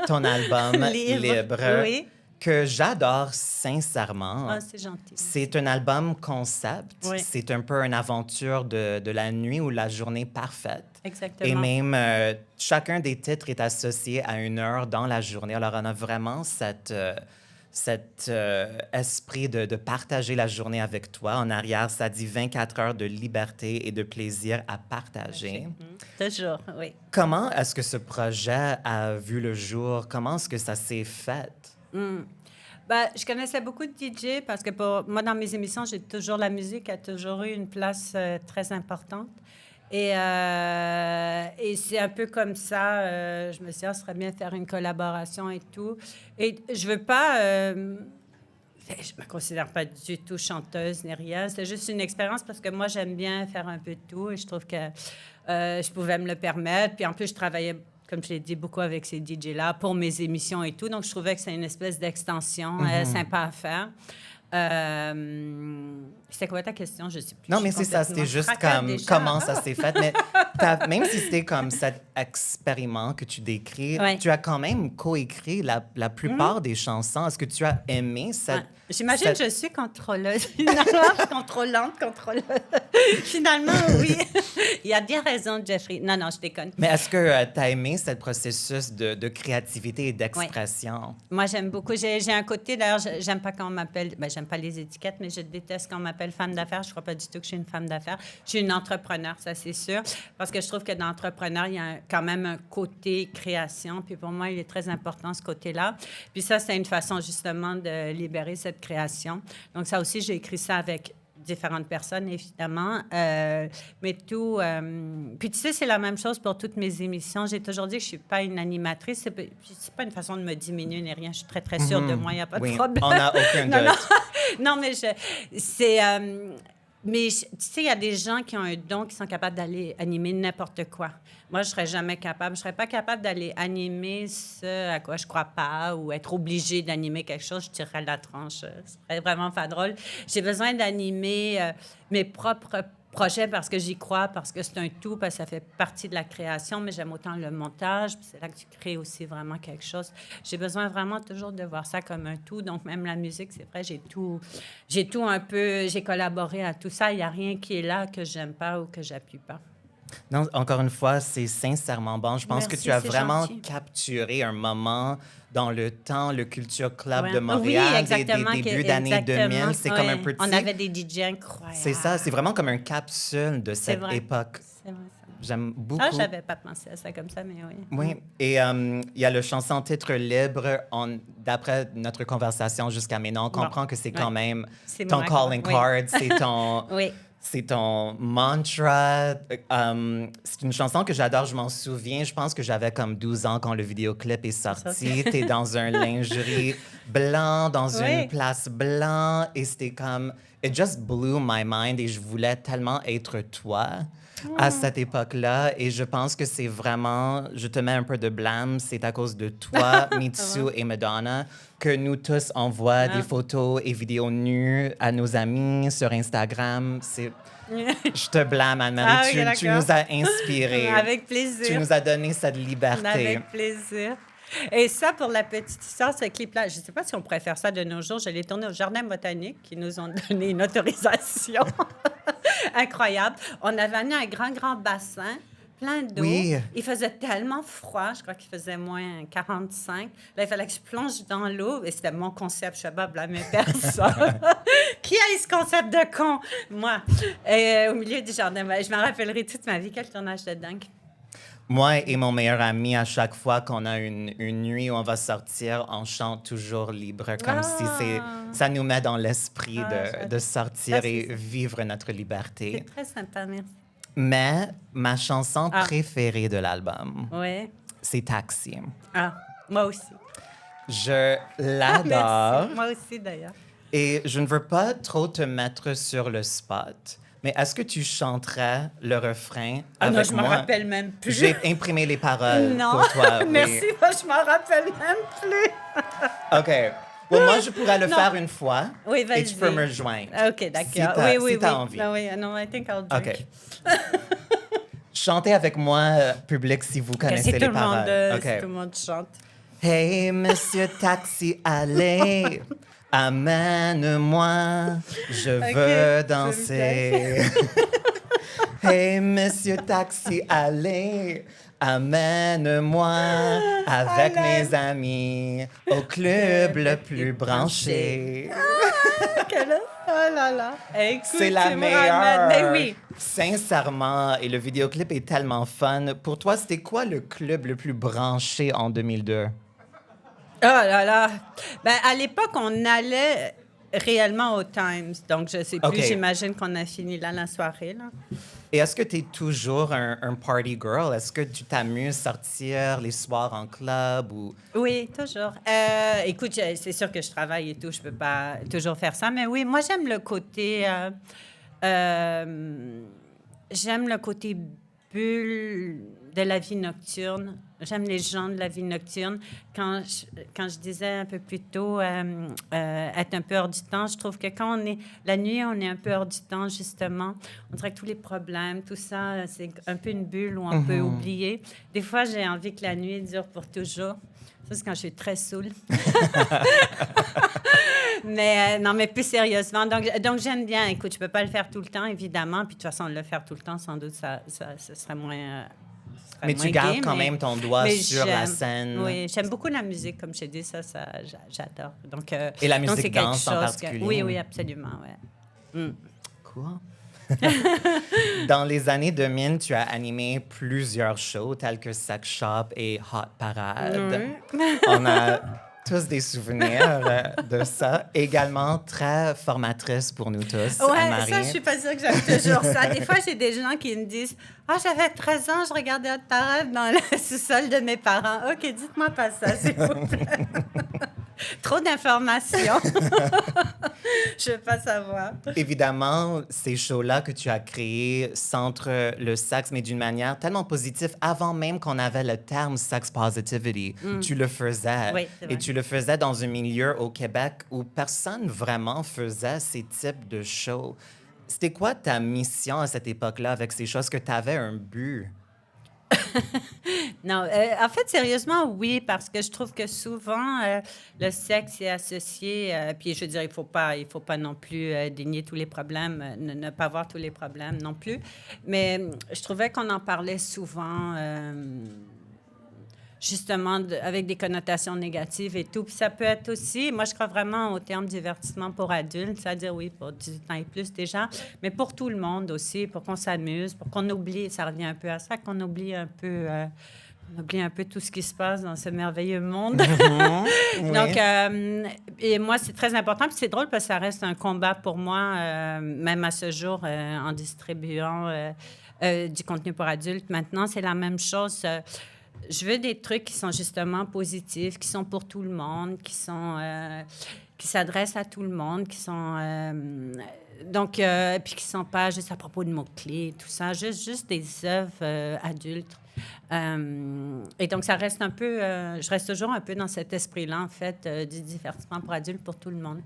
Ton album Libre, Oui. que j'adore sincèrement. Ah, c'est gentil. C'est un album concept. Oui. C'est un peu une aventure de la nuit ou la journée parfaite. Exactement. Et même, chacun des titres est associé à une heure dans la journée. Alors, on a vraiment cet esprit de partager la journée avec toi. En arrière, ça dit 24 heures de liberté et de plaisir à partager. Toujours, oui. Comment est-ce que ce projet a vu le jour? Comment est-ce que ça s'est fait? Ben, je connaissais beaucoup de DJ parce que pour moi, dans mes émissions, la musique a toujours eu une place très importante. Et c'est un peu comme ça, je me suis dit, ce serait bien de faire une collaboration et tout. Et je veux pas... je me considère pas du tout chanteuse ni rien. C'est juste une expérience parce que moi, j'aime bien faire un peu de tout et je trouve que je pouvais me le permettre. Puis en plus, je travaillais, comme je l'ai dit, beaucoup avec ces DJ-là pour mes émissions et tout. Donc, je trouvais que c'est une espèce d'extension sympa à faire. C'était quoi ta question? Je sais plus. Non, mais c'est ça, c'était juste comme comment ça s'est fait. Mais même si c'était comme cet expériment que tu décris, tu as quand même coécrit la plupart des chansons. Est-ce que tu as aimé cette... J'imagine que je suis contrôleuse. Finalement, contrôlante. Finalement, oui. Il y a bien raison, Jeffrey. Non, je déconne. Mais est-ce que tu as aimé ce processus de créativité et d'expression? Moi, j'aime beaucoup. J'ai un côté, d'ailleurs, j'aime pas quand on m'appelle... Ben, j'aime pas les étiquettes, mais je déteste quand on m'appelle femme d'affaires. Je crois pas du tout que je suis une femme d'affaires. Je suis une entrepreneur, ça, c'est sûr. Parce que je trouve que dans l'entrepreneur, il y a quand même un côté création. Puis pour moi, il est très important, ce côté-là. Puis ça, c'est une façon, justement, de libérer cette création. Donc, ça aussi, j'ai écrit ça avec différentes personnes, évidemment. Mais tout... Puis, tu sais, c'est la même chose pour toutes mes émissions. J'ai toujours dit que je suis pas une animatrice. C'est pas une façon de me diminuer ni rien. Je suis très, très sûre de moi. Il n'y a pas de problème. On n'a aucun doute. Non, mais c'est... Mais tu sais, il y a des gens qui ont un don, qui sont capables d'aller animer n'importe quoi. Moi, je ne serais jamais capable. Je ne serais pas capable d'aller animer ce à quoi je ne crois pas ou être obligée d'animer quelque chose. Je tirerais la tranche. Ce serait vraiment pas drôle. J'ai besoin d'animer mes propres projets parce que j'y crois, parce que c'est un tout, parce que ça fait partie de la création, mais j'aime autant le montage, puis c'est là que tu crées aussi vraiment quelque chose. J'ai besoin vraiment toujours de voir ça comme un tout. Donc, même la musique, c'est vrai, j'ai tout un peu... J'ai collaboré à tout ça. Il n'y a rien qui est là que j'aime pas ou que j'appuie pas. Non, encore une fois, c'est sincèrement bon. Je pense que tu as vraiment gentil. Capturé un moment dans le temps, le Culture Club de Montréal, des débuts d'années 2000. C'est comme un petit... On avait des DJ incroyables. C'est ça, c'est vraiment comme une capsule de cette époque. C'est vrai, ça. J'aime beaucoup. Ah, j'avais pas pensé à ça comme ça, mais oui. Oui, et il y a le chanson titre libre. D'après notre conversation jusqu'à maintenant, on comprend que c'est quand même ton calling card, c'est ton... Oui. C'est ton mantra. C'est une chanson que j'adore, je m'en souviens. Je pense que j'avais comme 12 ans quand le vidéoclip est sorti. T'es dans un lingerie blanc, dans une place blanc. Et c'était comme... It just blew my mind. Et je voulais tellement être toi à cette époque-là. Et je pense que c'est vraiment... Je te mets un peu de blâme. C'est à cause de toi, Mitsou et Madonna, que nous tous envoient des photos et vidéos nues à nos amis sur Instagram. Je te blâme, Anne-Marie. Tu nous as inspirés. Avec plaisir. Tu nous as donné cette liberté. Avec plaisir. Et ça, pour la petite histoire, ce clip-là, je ne sais pas si on pourrait faire ça de nos jours. Je l'ai tourné au Jardin botanique, qui nous ont donné une autorisation incroyable. On avait amené un grand bassin plein d'eau. Oui. Il faisait tellement froid, je crois qu'il faisait moins 45. Là, il fallait que je plonge dans l'eau. Et c'était mon concept, je ne vais pas blâmer personne. Qui a eu ce concept de con? Moi. Et, au milieu du jardin, je m'en rappellerai toute ma vie. Quel tournage de dingue. Moi et mon meilleur ami, à chaque fois qu'on a une nuit où on va sortir, on chante toujours libre, comme si ça nous met dans l'esprit de sortir et vivre notre liberté. C'est très sympa, merci. Mais ma chanson préférée de l'album, c'est Taxi. Ah, moi aussi. Je l'adore. Merci. Moi aussi, d'ailleurs. Et je ne veux pas trop te mettre sur le spot, mais est-ce que tu chanterais le refrain avec non, je moi? m'en rappelle même plus. J'ai imprimé les paroles pour toi. Merci, moi, je m'en rappelle même plus. OK. Well, moi, je pourrais le faire une fois. Oui, vas-y. Et tu peux me rejoindre. OK, d'accord. Si t'as envie. Non, I think I'll drink. OK. Chantez avec moi, public, si vous connaissez les paroles. Si tout le monde chante. Hey, monsieur taxi, allez, amène-moi, je veux danser. Hey, monsieur taxi, allez, Amène-moi avec mes amis au club le plus branché. Oh là là. Écoute, C'est la tu me meilleure. ramènes. Mais oui. Sincèrement, et le vidéoclip est tellement fun. Pour toi, c'était quoi le club le plus branché en 2002? Oh là là. Ben, à l'époque, on allait réellement au Times. Donc, je sais plus. OK. J'imagine qu'on a fini là la soirée. Là. Et est-ce que tu es toujours un party girl? Est-ce que tu t'amuses sortir les soirs en club ou... Oui, toujours. Écoute, c'est sûr que je travaille et tout. Je peux pas toujours faire ça. Mais oui, moi, j'aime le côté... j'aime le côté bulle de la vie nocturne. J'aime les gens de la vie nocturne. Quand je disais un peu plus tôt être un peu hors du temps, je trouve que quand on est la nuit, on est un peu hors du temps, justement. On dirait que tous les problèmes, tout ça, c'est un peu une bulle où on peut oublier. Des fois, j'ai envie que la nuit dure pour toujours. Ça, c'est quand je suis très saoule. Mais non, mais plus sérieusement. Donc j'aime bien. Écoute, je peux pas le faire tout le temps, évidemment. Puis de toute façon, le faire tout le temps, sans doute, ça serait moins... Mais tu gardes gay, quand même ton doigt mais sur la j'aime. scène. Oui, j'aime beaucoup la musique, comme je t'ai dit, j'adore. Donc, Et la donc musique c'est quelque danse en chose particulier. Oui, oui, absolument, ouais. Quoi? Dans les années 2000, tu as animé plusieurs shows tels que Sex Shop et Hot Parade. On a tous des souvenirs de ça. Également très formatrice pour nous tous, Ouais, Anne-Marie. ça, je suis pas sûre que j'aime toujours ça. Des fois, j'ai des gens qui me disent « Ah, j'avais 13 ans, je regardais Hot Parade dans le sous-sol de mes parents. » OK, dites-moi pas ça, s'il vous plaît. Trop d'informations. Je veux pas savoir. Évidemment, ces shows-là que tu as créés centrent le sexe, mais d'une manière tellement positive, avant même qu'on avait le terme sex positivity. Tu le faisais. Oui, c'est vrai. Et tu le faisais dans un milieu au Québec où personne vraiment faisait ces types de shows. C'était quoi ta mission à cette époque-là avec ces choses que tu avais un but? Non, en fait, sérieusement, oui, parce que je trouve que souvent, le sexe est associé, puis je veux dire, il faut pas non plus dénier tous les problèmes, ne pas voir tous les problèmes non plus, mais je trouvais qu'on en parlait souvent, justement, avec des connotations négatives et tout. Puis ça peut être aussi, moi, je crois vraiment au terme divertissement pour adultes, c'est-à-dire, oui, pour 18 ans et plus déjà, mais pour tout le monde aussi, pour qu'on s'amuse, pour qu'on oublie, ça revient un peu à ça, qu'on oublie un peu... on oublie un peu tout ce qui se passe dans ce merveilleux monde. Oui. Donc, et moi, c'est très important. Puis c'est drôle parce que ça reste un combat pour moi, même à ce jour, en distribuant du contenu pour adultes. Maintenant, c'est la même chose. Je veux des trucs qui sont justement positifs, qui sont pour tout le monde, qui s'adressent à tout le monde, qui sont... donc, puis qui ne sont pas juste à propos de mots-clés, tout ça, juste des œuvres adultes. Et donc, ça reste un peu... je reste toujours un peu dans cet esprit-là, en fait, du divertissement pour adultes, pour tout le monde.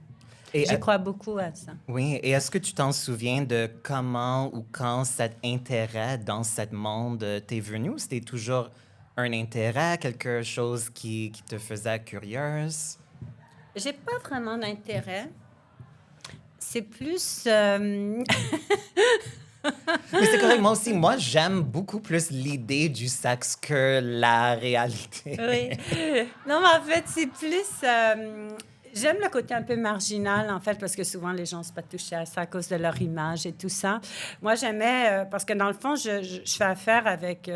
Et Je crois beaucoup à ça. Oui, et est-ce que tu t'en souviens de comment ou quand cet intérêt dans ce monde t'est venu? C'était toujours un intérêt, quelque chose qui te faisait curieuse? J'ai pas vraiment d'intérêt. C'est plus... Mais c'est correct, moi aussi. Moi, j'aime beaucoup plus l'idée du sexe que la réalité. Oui. Non, mais en fait, c'est plus... j'aime le côté un peu marginal, en fait, parce que souvent, les gens ne se pas touchés à ça à cause de leur image et tout ça. Moi, j'aimais... parce que, dans le fond, je fais affaire avec...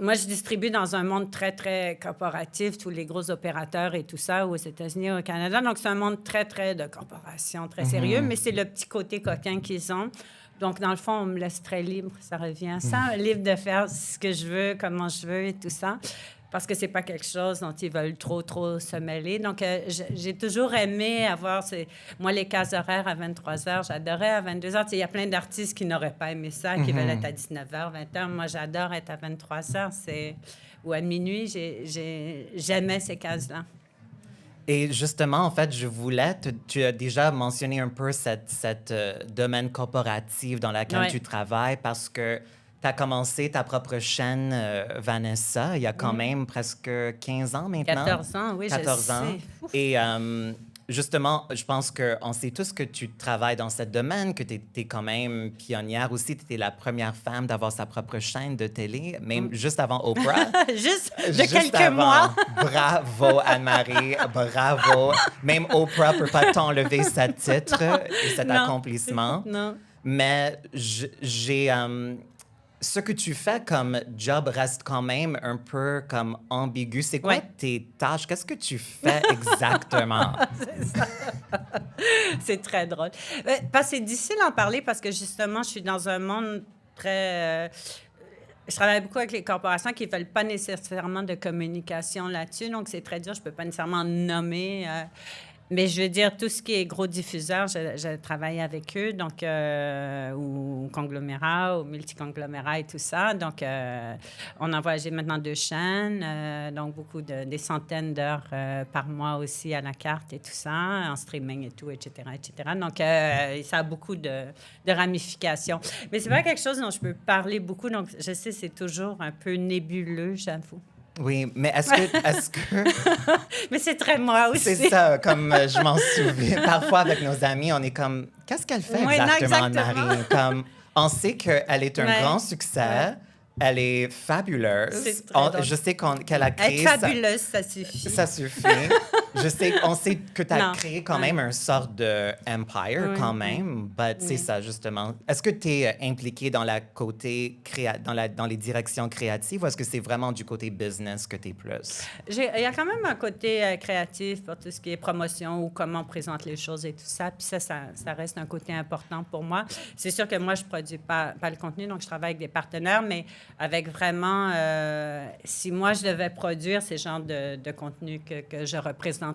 moi, je distribue dans un monde très, très corporatif, tous les gros opérateurs et tout ça, aux États-Unis, au Canada. Donc, c'est un monde très, très de corporation, très sérieux, mais c'est le petit côté coquin qu'ils ont. Donc, dans le fond, on me laisse très libre, ça revient à ça, libre de faire ce que je veux, comment je veux et tout ça, parce que c'est pas quelque chose dont ils veulent trop se mêler. Donc, j'ai toujours aimé avoir... Moi, les cases horaires à 23 heures, j'adorais à 22 heures. Il y a plein d'artistes qui n'auraient pas aimé ça, qui veulent être à 19 heures, 20 heures. Moi, j'adore être à 23 heures. Ou à minuit, j'aimais ces cases-là. Et justement, en fait, je voulais... tu as déjà mentionné un peu cette domaine corporatif dans lequel Ouais. tu travailles parce que tu as commencé ta propre chaîne, Vanessa, il y a quand même presque 15 ans maintenant. 14 ans, oui, 14 je ans. sais. Ouf. Et justement, je pense qu'on sait tous que tu travailles dans ce domaine, que tu es quand même pionnière aussi. Tu étais la première femme d'avoir sa propre chaîne de télé, même juste avant Oprah. Juste de Juste quelques avant. mois. Bravo, Anne-Marie, bravo. Même Oprah peut pas t'enlever ce titre et cet Non. accomplissement. Non. Mais j'ai... ce que tu fais comme job reste quand même un peu comme ambigu. C'est quoi Ouais. tes tâches? Qu'est-ce que tu fais exactement? C'est très drôle. Parce que c'est difficile d'en parler parce que justement, je suis dans un monde très... je travaille beaucoup avec les corporations qui ne veulent pas nécessairement de communication là-dessus, donc c'est très dur. Je ne peux pas nécessairement nommer. Mais je veux dire, tout ce qui est gros diffuseurs, je travaille avec eux, donc, ou conglomérats, ou multiconglomérats et tout ça. Donc, on a voyagé maintenant 2 chaînes, donc des centaines d'heures par mois aussi à la carte et tout ça, en streaming et tout, etc., etc. Donc, ça a beaucoup de ramifications. Mais c'est pas quelque chose dont je peux parler beaucoup, donc je sais, c'est toujours un peu nébuleux, j'avoue. Oui, mais est-ce que Mais c'est très moi aussi. c'est ça, comme je m'en souviens. Parfois, avec nos amis, on est comme, qu'est-ce qu'elle fait Oui, non, exactement, exactement. Anne-Marie? Comme, on sait qu'elle est un Ouais. grand succès, Ouais. elle est fabuleuse. C'est très drôle. Je sais qu'elle a créé Être fabuleuse, ça suffit. Ça suffit. On sait que tu as Non. créé quand Ouais. même un sort de empire Oui, quand oui. même. But c'est ça, justement. Est-ce que tu es impliqué dans la côté dans les directions créatives ou est-ce que c'est vraiment du côté business que tu es plus? Il y a quand même un côté créatif pour tout ce qui est promotion ou comment on présente les choses et tout ça. Puis ça reste un côté important pour moi. C'est sûr que moi, je ne produis pas le contenu, donc je travaille avec des partenaires, mais avec vraiment... si moi, je devais produire ces genres de contenu que je représenterais.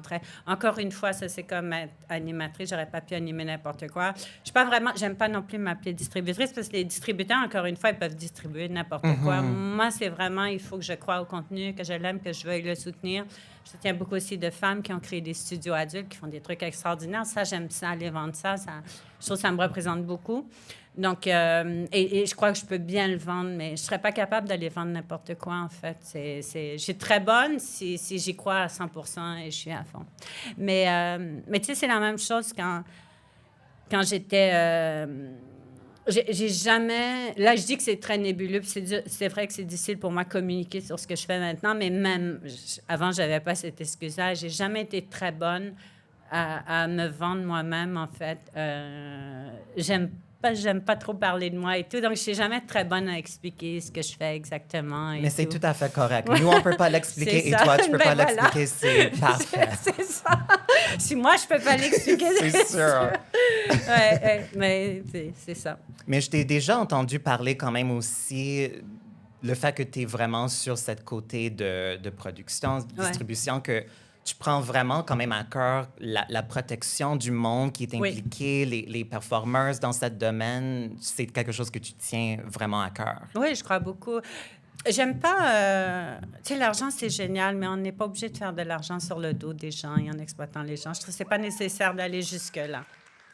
Encore une fois, ça, c'est comme être animatrice. J'aurais pas pu animer n'importe quoi. Je suis pas vraiment... J'aime pas non plus m'appeler distributrice parce que les distributeurs, encore une fois, ils peuvent distribuer n'importe quoi. Moi, c'est vraiment... Il faut que je croie au contenu, que je l'aime, que je veuille le soutenir. Je tiens beaucoup aussi de femmes qui ont créé des studios adultes, qui font des trucs extraordinaires. Ça, j'aime ça, aller vendre ça. Je trouve que ça me représente beaucoup. Donc, et je crois que je peux bien le vendre, mais je ne serais pas capable d'aller vendre n'importe quoi, en fait. Je suis très bonne si j'y crois à 100% et je suis à fond. Mais tu sais, c'est la même chose quand j'étais... j'ai jamais... Là, je dis que c'est très nébuleux, puis c'est vrai que c'est difficile pour moi de communiquer sur ce que je fais maintenant, mais même avant, je n'avais pas cette excuse-là. J'ai jamais été très bonne à me vendre moi-même, en fait. J'aime pas trop parler de moi et tout, donc je suis jamais très bonne à expliquer ce que je fais exactement. Mais c'est tout à fait correct. Nous, on peut pas l'expliquer C'est et ça. toi, tu peux Ben pas voilà. l'expliquer. C'est parfait. C'est ça. Si moi, je peux pas l'expliquer, C'est sûr. Ouais, mais c'est ça. Mais je t'ai déjà entendu parler quand même aussi le fait que tu es vraiment sur cette côté de production, de distribution, que tu prends vraiment quand même à cœur la protection du monde qui est impliqué, les performeurs dans ce domaine. C'est quelque chose que tu tiens vraiment à cœur. Oui, je crois beaucoup. J'aime pas... tu sais, l'argent, c'est génial, mais on n'est pas obligé de faire de l'argent sur le dos des gens et en exploitant les gens. Je trouve que c'est pas nécessaire d'aller jusque-là.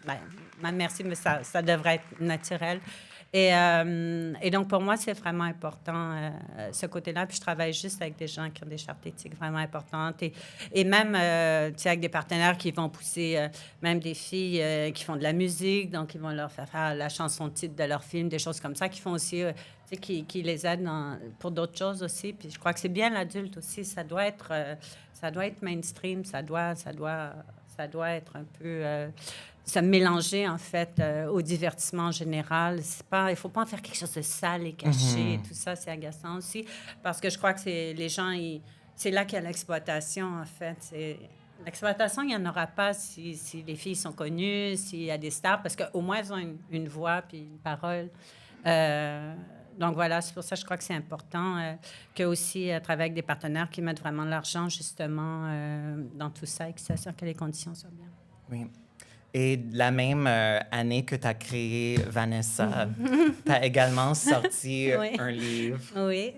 Ben, merci, mais ça devrait être naturel. Et donc, pour moi, c'est vraiment important, ce côté-là. Puis, je travaille juste avec des gens qui ont des chartes éthiques vraiment importantes. Et même, tu sais, avec des partenaires qui vont pousser, même des filles qui font de la musique, donc ils vont leur faire la chanson-titre de leur film, des choses comme ça, qui font aussi, tu sais, qui les aident pour d'autres choses aussi. Puis, je crois que c'est bien l'adulte aussi. Ça doit être mainstream. Ça doit être un peu... se mélanger, en fait, au divertissement en général. Il ne faut pas en faire quelque chose de sale et caché. Et tout ça, c'est agaçant aussi. Parce que je crois que les gens, c'est là qu'il y a l'exploitation, en fait. L'exploitation, il n'y en aura pas si les filles sont connues, s'il y a des stars, parce qu'au moins, elles ont une voix puis une parole. Donc voilà, c'est pour ça que je crois que c'est important que aussi travailler avec des partenaires qui mettent vraiment l'argent, justement, dans tout ça et qui s'assurent que les conditions soient bien. Oui. Et la même année que tu as créé Vanessa, tu as également sorti un livre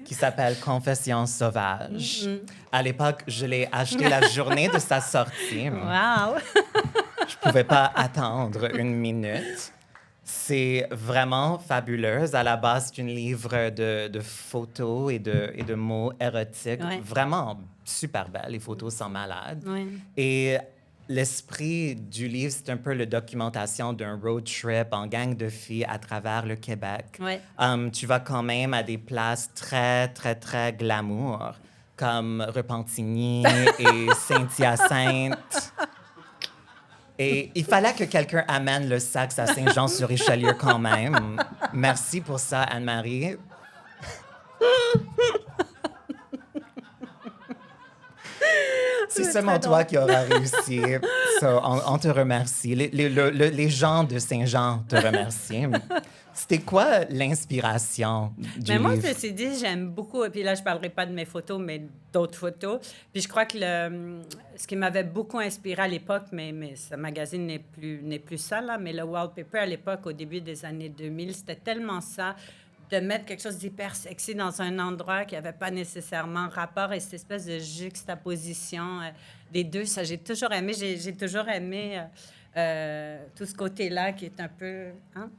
qui s'appelle Confessions sauvages. À l'époque, je l'ai acheté la journée de sa sortie. Wow! Je pouvais pas attendre une minute. C'est vraiment fabuleuse. À la base, c'est un livre de photos et de mots érotiques. Vraiment super belle. Les photos sont malades. Et l'esprit du livre, c'est un peu la documentation d'un road trip en gang de filles à travers le Québec. Ouais. Tu vas quand même à des places très, très, très glamour, comme Repentigny et Saint-Hyacinthe. Et il fallait que quelqu'un amène le sax à Saint-Jean-sur-Richelieu quand même. Merci pour ça, Anne-Marie. C'est seulement toi qui auras réussi. So, on te remercie. Les gens de Saint-Jean te remercient. C'était quoi l'inspiration du Mais moi, livre? je me suis dit, j'aime beaucoup, et puis là, je ne parlerai pas de mes photos, mais d'autres photos. Puis je crois que ce qui m'avait beaucoup inspiré à l'époque, mais ce magazine n'est plus ça, là, mais le wallpaper à l'époque, au début des années 2000, c'était tellement ça, de mettre quelque chose d'hyper sexy dans un endroit qui n'avait pas nécessairement rapport, et cette espèce de juxtaposition des deux, ça, j'ai toujours aimé. J'ai toujours aimé tout ce côté-là qui est un peu... Hein?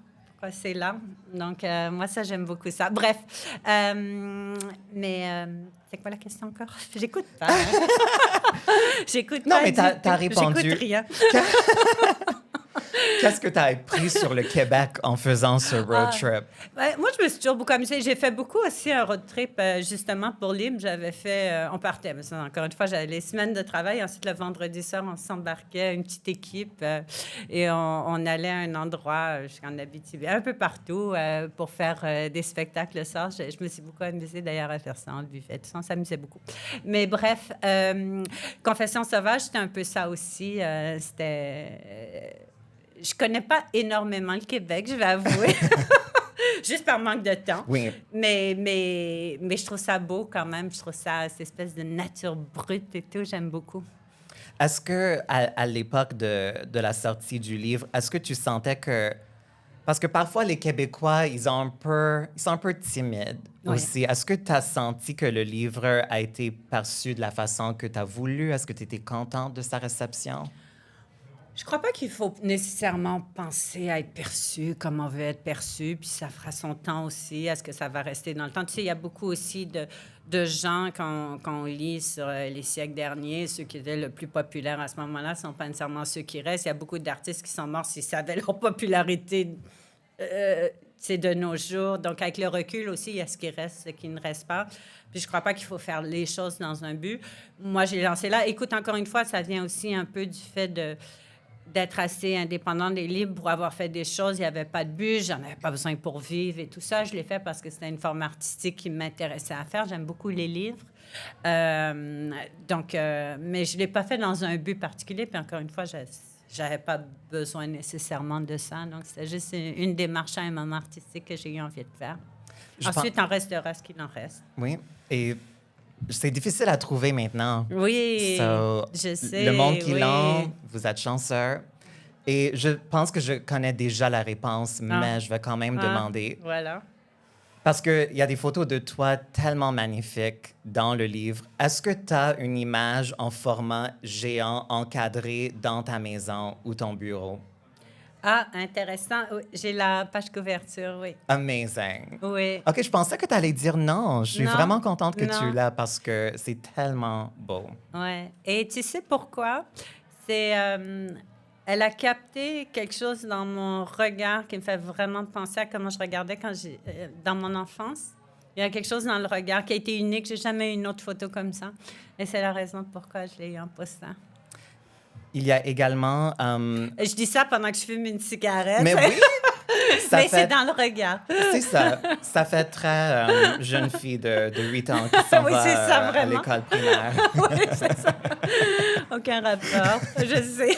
C'est là. Donc, moi, ça, j'aime beaucoup ça. Bref. Mais c'est quoi la question encore? J'écoute pas. J'écoute Non, pas. mais t'as répondu. J'écoute rien. Qu'est-ce que tu as appris sur le Québec en faisant ce road trip? Ouais, moi, je me suis toujours beaucoup amusée. J'ai fait beaucoup aussi un road trip, justement, pour Libre. J'avais fait... on partait, mais ça, encore une fois, j'avais les semaines de travail. Ensuite, le vendredi soir, on s'embarquait, une petite équipe, et on allait à un endroit, jusqu'en Abitibi, un peu partout, pour faire des spectacles le soir. Je me suis beaucoup amusée, d'ailleurs, à faire ça en buffet. Tout ça, on s'amusait beaucoup. Mais bref, Confession sauvage, c'était un peu ça aussi. Je connais pas énormément le Québec, je vais avouer. Juste par manque de temps. Oui. Mais je trouve ça beau quand même. Je trouve ça, cette espèce de nature brute et tout, j'aime beaucoup. Est-ce que à l'époque de la sortie du livre, est-ce que tu sentais que... Parce que parfois, les Québécois, ils sont un peu timides aussi. Est-ce que tu as senti que le livre a été perçu de la façon que tu as voulu? Est-ce que tu étais contente de sa réception? Je crois pas qu'il faut nécessairement penser à être perçu comme on veut être perçu, puis ça fera son temps aussi. Est-ce que ça va rester dans le temps? Tu sais, il y a beaucoup aussi de gens qu'on lit sur les siècles derniers, ceux qui étaient le plus populaires à ce moment-là ne sont pas nécessairement ceux qui restent. Il y a beaucoup d'artistes qui sont morts s'ils savaient leur popularité de nos jours. Donc, avec le recul aussi, il y a ce qui reste, ce qui ne reste pas. Puis je crois pas qu'il faut faire les choses dans un but. Moi, j'ai lancé là. Écoute, encore une fois, ça vient aussi un peu du fait d'être assez indépendante et libre pour avoir fait des choses. Il n'y avait pas de but, j'en avais pas besoin pour vivre et tout ça. Je l'ai fait parce que c'était une forme artistique qui m'intéressait à faire. J'aime beaucoup les livres. Mais je ne l'ai pas fait dans un but particulier. Puis encore une fois, je n'avais pas besoin nécessairement de ça. Donc, c'était juste une démarche à un moment artistique que j'ai eu envie de faire. Ensuite, en restera ce qu'il en reste. Oui. Et c'est difficile à trouver maintenant. Oui, So, je sais. Le monde qui oui. l'ont, vous êtes chanceux. Et je pense que je connais déjà la réponse, mais je vais quand même demander. Voilà. Parce qu'il y a des photos de toi tellement magnifiques dans le livre. Est-ce que tu as une image en format géant encadrée dans ta maison ou ton bureau? Ah, intéressant. Oui, j'ai la page couverture, oui. Amazing. Oui. OK, je pensais que tu allais dire non. Je suis Non. vraiment contente que tu Non. l'as parce que c'est tellement beau. Ouais. Et tu sais pourquoi? C'est... elle a capté quelque chose dans mon regard qui me fait vraiment penser à comment je regardais dans mon enfance. Il y a quelque chose dans le regard qui a été unique. J'ai jamais eu une autre photo comme ça. Et c'est la raison pourquoi je l'ai eu en postant. Il y a également... Je dis ça pendant que je fume une cigarette. Mais oui! Mais c'est dans le regard. C'est ça. Ça fait très jeune fille de 8 ans qui s'en Oui, va c'est ça, à vraiment. l'école primaire. Oui, c'est ça. Aucun rapport. Je sais.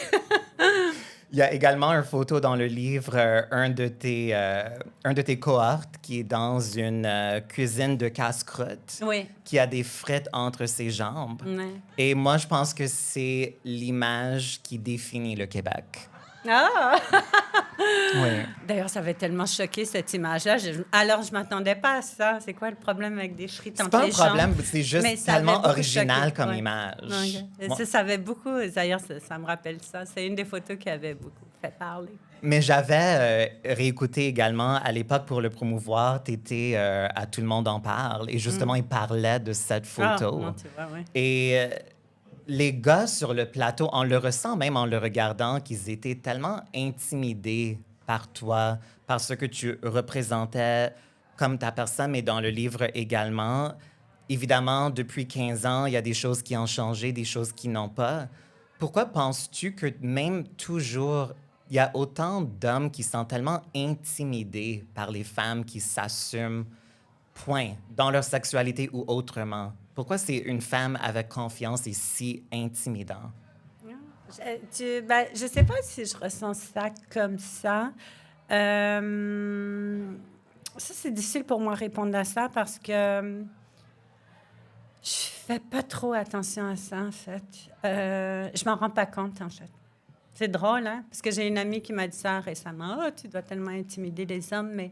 Il y a également une photo dans le livre, un de tes cohortes qui est dans une cuisine de casse-croûte, Oui. qui a des frites entre ses jambes. Ouais. Et moi, je pense que c'est l'image qui définit le Québec. Ah! Oui. D'ailleurs, ça avait tellement choqué, cette image-là. Alors, je ne m'attendais pas à ça. C'est quoi le problème avec des frites C'est entre pas un les jambes? problème, c'est juste Mais ça tellement avait beaucoup original choqué. comme Ouais. image. Okay. Moi- Ça avait beaucoup... D'ailleurs, ça me rappelle ça. C'est une des photos qui avait beaucoup fait parler. Mais j'avais réécouté également à l'époque pour le promouvoir. Tu étais à Tout le monde en parle. Et justement, il parlait de cette photo. Ah, non, tu vois, oui. Et les gars sur le plateau, on le ressent même en le regardant, qu'ils étaient tellement intimidés par toi, par ce que tu représentais comme ta personne, mais dans le livre également. Évidemment, depuis 15 ans, il y a des choses qui ont changé, des choses qui n'ont pas. Pourquoi penses-tu que même toujours, il y a autant d'hommes qui sont tellement intimidés par les femmes qui s'assument, point, dans leur sexualité ou autrement? Pourquoi c'est une femme avec confiance et si intimidant? Je sais pas si je ressens ça comme ça. Ça, c'est difficile pour moi de répondre à ça parce que je fais pas trop attention à ça, en fait. Je m'en rends pas compte, en fait. C'est drôle, hein? Parce que j'ai une amie qui m'a dit ça récemment. « Oh, tu dois tellement intimider les hommes. » Mais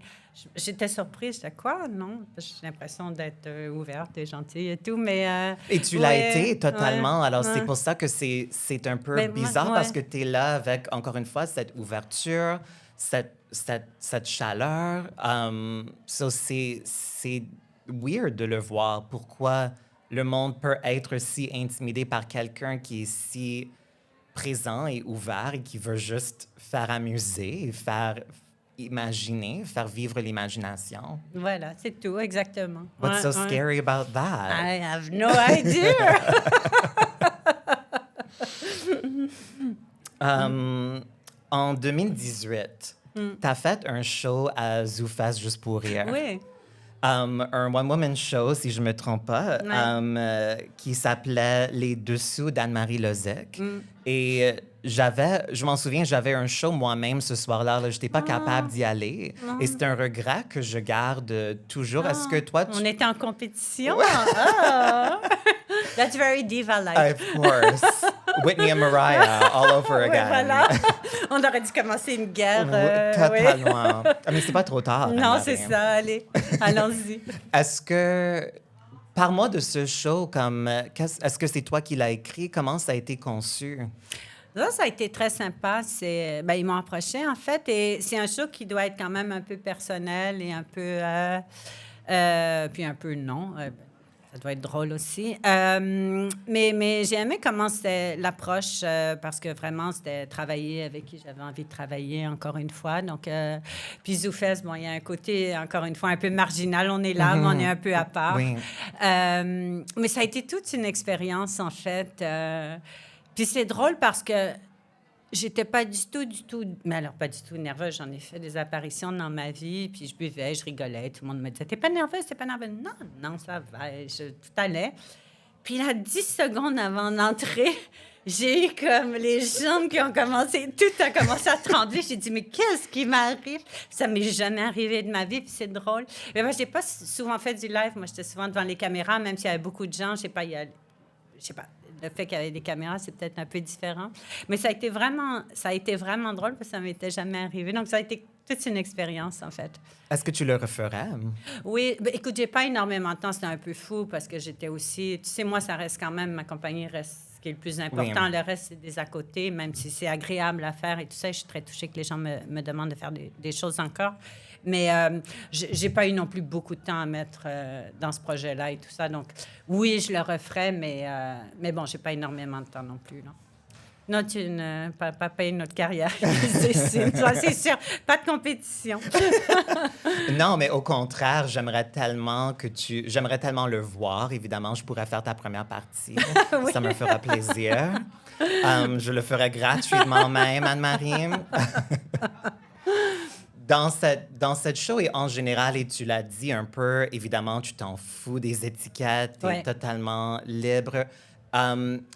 j'étais surprise. Je disais, « Quoi? Non. » J'ai l'impression d'être ouverte et gentille et tout, mais... Et tu l'as été totalement. Ouais, Alors, c'est ouais. pour ça que c'est un peu Ben, bizarre moi, parce ouais. que tu es là avec, encore une fois, cette ouverture, cette chaleur. So c'est weird de le voir. Pourquoi le monde peut être si intimidé par quelqu'un qui est si présent et ouvert et qui veut juste faire amuser, et faire imaginer, faire vivre l'imagination. Voilà, c'est tout, exactement. What's so Ouais, ouais. scary about that? I have no idea. En 2018, tu as fait un show à ZooFest juste pour rire. Oui. Un one-woman show, si je ne me trompe pas, Ouais. qui s'appelait Les Dessous d'Anne-Marie Lozec. Et je m'en souviens, j'avais un show moi-même ce soir-là. Je n'étais pas capable d'y aller. Et c'est un regret que je garde toujours. Est-ce que toi, On était en compétition. Ah. That's very diva-like. Of course. Whitney and Mariah, all over Ouais, again. voilà. On aurait dû commencer une guerre. Totalement. Ah, mais c'est pas trop tard. Non, Anne-Marie. c'est ça. Allez, allons-y. Est-ce que... Parle-moi de ce show. Est-ce que c'est toi qui l'as écrit? Comment ça a été conçu? Ça a été très sympa. Ils m'ont approché, en fait, et c'est un show qui doit être quand même un peu personnel et un peu... puis un peu non. Ça doit être drôle aussi. Mais j'ai aimé comment c'était l'approche parce que vraiment, c'était travailler avec qui j'avais envie de travailler encore une fois. Donc, puis ZooFest, bon, il y a un côté, encore une fois, un peu marginal. On est là, mais on est un peu à part. Oui. Mais ça a été toute une expérience, en fait. Puis c'est drôle parce que j'étais pas du tout, mais alors pas du tout nerveuse. J'en ai fait des apparitions dans ma vie, puis je buvais, je rigolais. Tout le monde me disait, t'es pas nerveuse, t'es pas nerveuse. Non, non, ça va, tout allait. Puis là, 10 secondes avant d'entrer, j'ai eu comme les jambes qui ont commencé, tout a commencé à trembler. J'ai dit, mais qu'est-ce qui m'arrive? Ça m'est jamais arrivé de ma vie, puis c'est drôle. Mais moi, j'ai pas souvent fait du live. Moi, j'étais souvent devant les caméras, même s'il y avait beaucoup de gens, je sais pas, le fait qu'il y avait des caméras, c'est peut-être un peu différent. Mais ça a été vraiment drôle parce que ça ne m'était jamais arrivé. Donc, ça a été toute une expérience, en fait. Est-ce que tu le referais? Oui. Ben, écoute, j'ai pas énormément de temps. C'était un peu fou parce que j'étais aussi... Tu sais, moi, ça reste quand même... Ma compagnie reste ce qui est le plus important. Oui. Le reste, c'est des à côté, même si c'est agréable à faire et tout ça. Je suis très touchée que les gens me demandent de faire des choses encore. Mais j'ai pas eu non plus beaucoup de temps à mettre dans ce projet-là et tout ça. Donc, oui, je le referais, mais bon, j'ai pas énormément de temps non plus, non. Non, tu ne pas payer notre carrière, c'est sûr. Pas de compétition. Non, mais au contraire, j'aimerais tellement le voir. Évidemment, je pourrais faire ta première partie. Oui. Ça me fera plaisir. Je le ferai gratuitement même, Anne-Marie. Dans cette show et en général, et tu l'as dit un peu, évidemment, tu t'en fous des étiquettes, tu es totalement libre.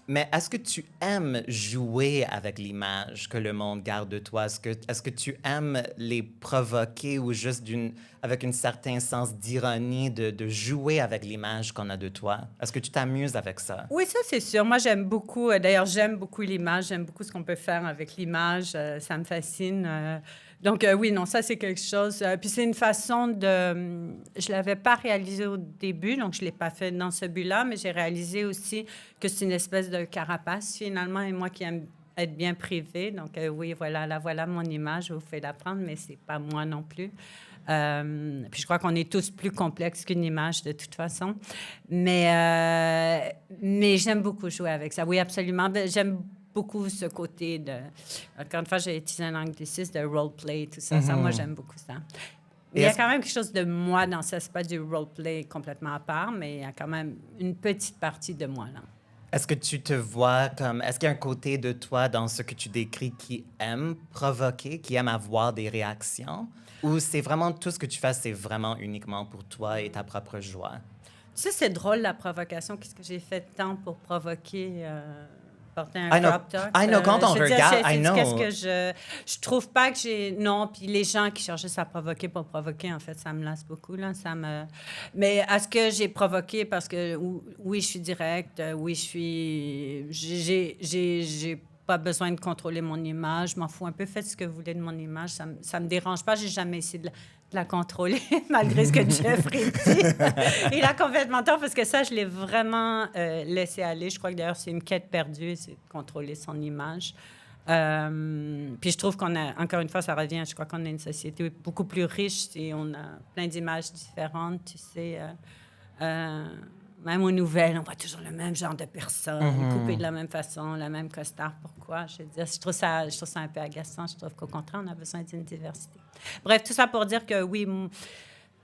Mais est-ce que tu aimes jouer avec l'image que le monde garde de toi? Est-ce que tu aimes les provoquer ou juste avec un certain sens d'ironie de jouer avec l'image qu'on a de toi? Est-ce que tu t'amuses avec ça? Oui, ça, c'est sûr. Moi, j'aime beaucoup. D'ailleurs, j'aime beaucoup l'image. J'aime beaucoup ce qu'on peut faire avec l'image. Ça me fascine. Donc, oui, non, ça, c'est quelque chose. Puis, c'est une façon de... Je ne l'avais pas réalisé au début, donc je ne l'ai pas fait dans ce but-là, mais j'ai réalisé aussi que c'est une espèce de carapace, finalement, et moi qui aime être bien privée. Donc, oui, voilà mon image, je vous fais la prendre, mais ce n'est pas moi non plus. Puis je crois qu'on est tous plus complexes qu'une image de toute façon. Mais j'aime beaucoup jouer avec ça. Oui, absolument. J'aime beaucoup ce côté de... Encore une fois, j'ai utilisé un anglicisme de roleplay, tout ça. Ça, moi, j'aime beaucoup ça. Il y a quand même quelque chose de moi dans ça. C'est pas du roleplay complètement à part, mais il y a quand même une petite partie de moi, là. Est-ce que tu te vois comme... Est-ce qu'il y a un côté de toi dans ce que tu décris qui aime provoquer, qui aime avoir des réactions? Ou c'est vraiment tout ce que tu fais, c'est vraiment uniquement pour toi et ta propre joie? Tu sais, c'est drôle, la provocation. Qu'est-ce que j'ai fait de temps pour provoquer... porter un I know, crop top. I know, quand on je veux dire, regarde, I know. Qu'est-ce que je trouve pas que j'ai... Non, puis les gens qui cherchent à provoquer pour provoquer, en fait, ça me lasse beaucoup, là. Mais est-ce que j'ai provoqué parce que, oui, je suis directe, oui, je suis... J'ai pas besoin de contrôler mon image, je m'en fous un peu, faites ce que vous voulez de mon image, ça me dérange pas, j'ai jamais essayé de la contrôler, malgré ce que Jeffrey dit. Il a complètement tort, parce que ça, je l'ai vraiment laissé aller. Je crois que d'ailleurs, c'est une quête perdue, c'est de contrôler son image. Puis je trouve qu'on a, encore une fois, ça revient, je crois qu'on a une société beaucoup plus riche et on a plein d'images différentes, tu sais. Même aux nouvelles, on voit toujours le même genre de personnes, coupées de la même façon, la même costard. Pourquoi? Je veux dire, je trouve ça un peu agaçant. Je trouve qu'au contraire, on a besoin d'une diversité. Bref, tout ça pour dire que oui,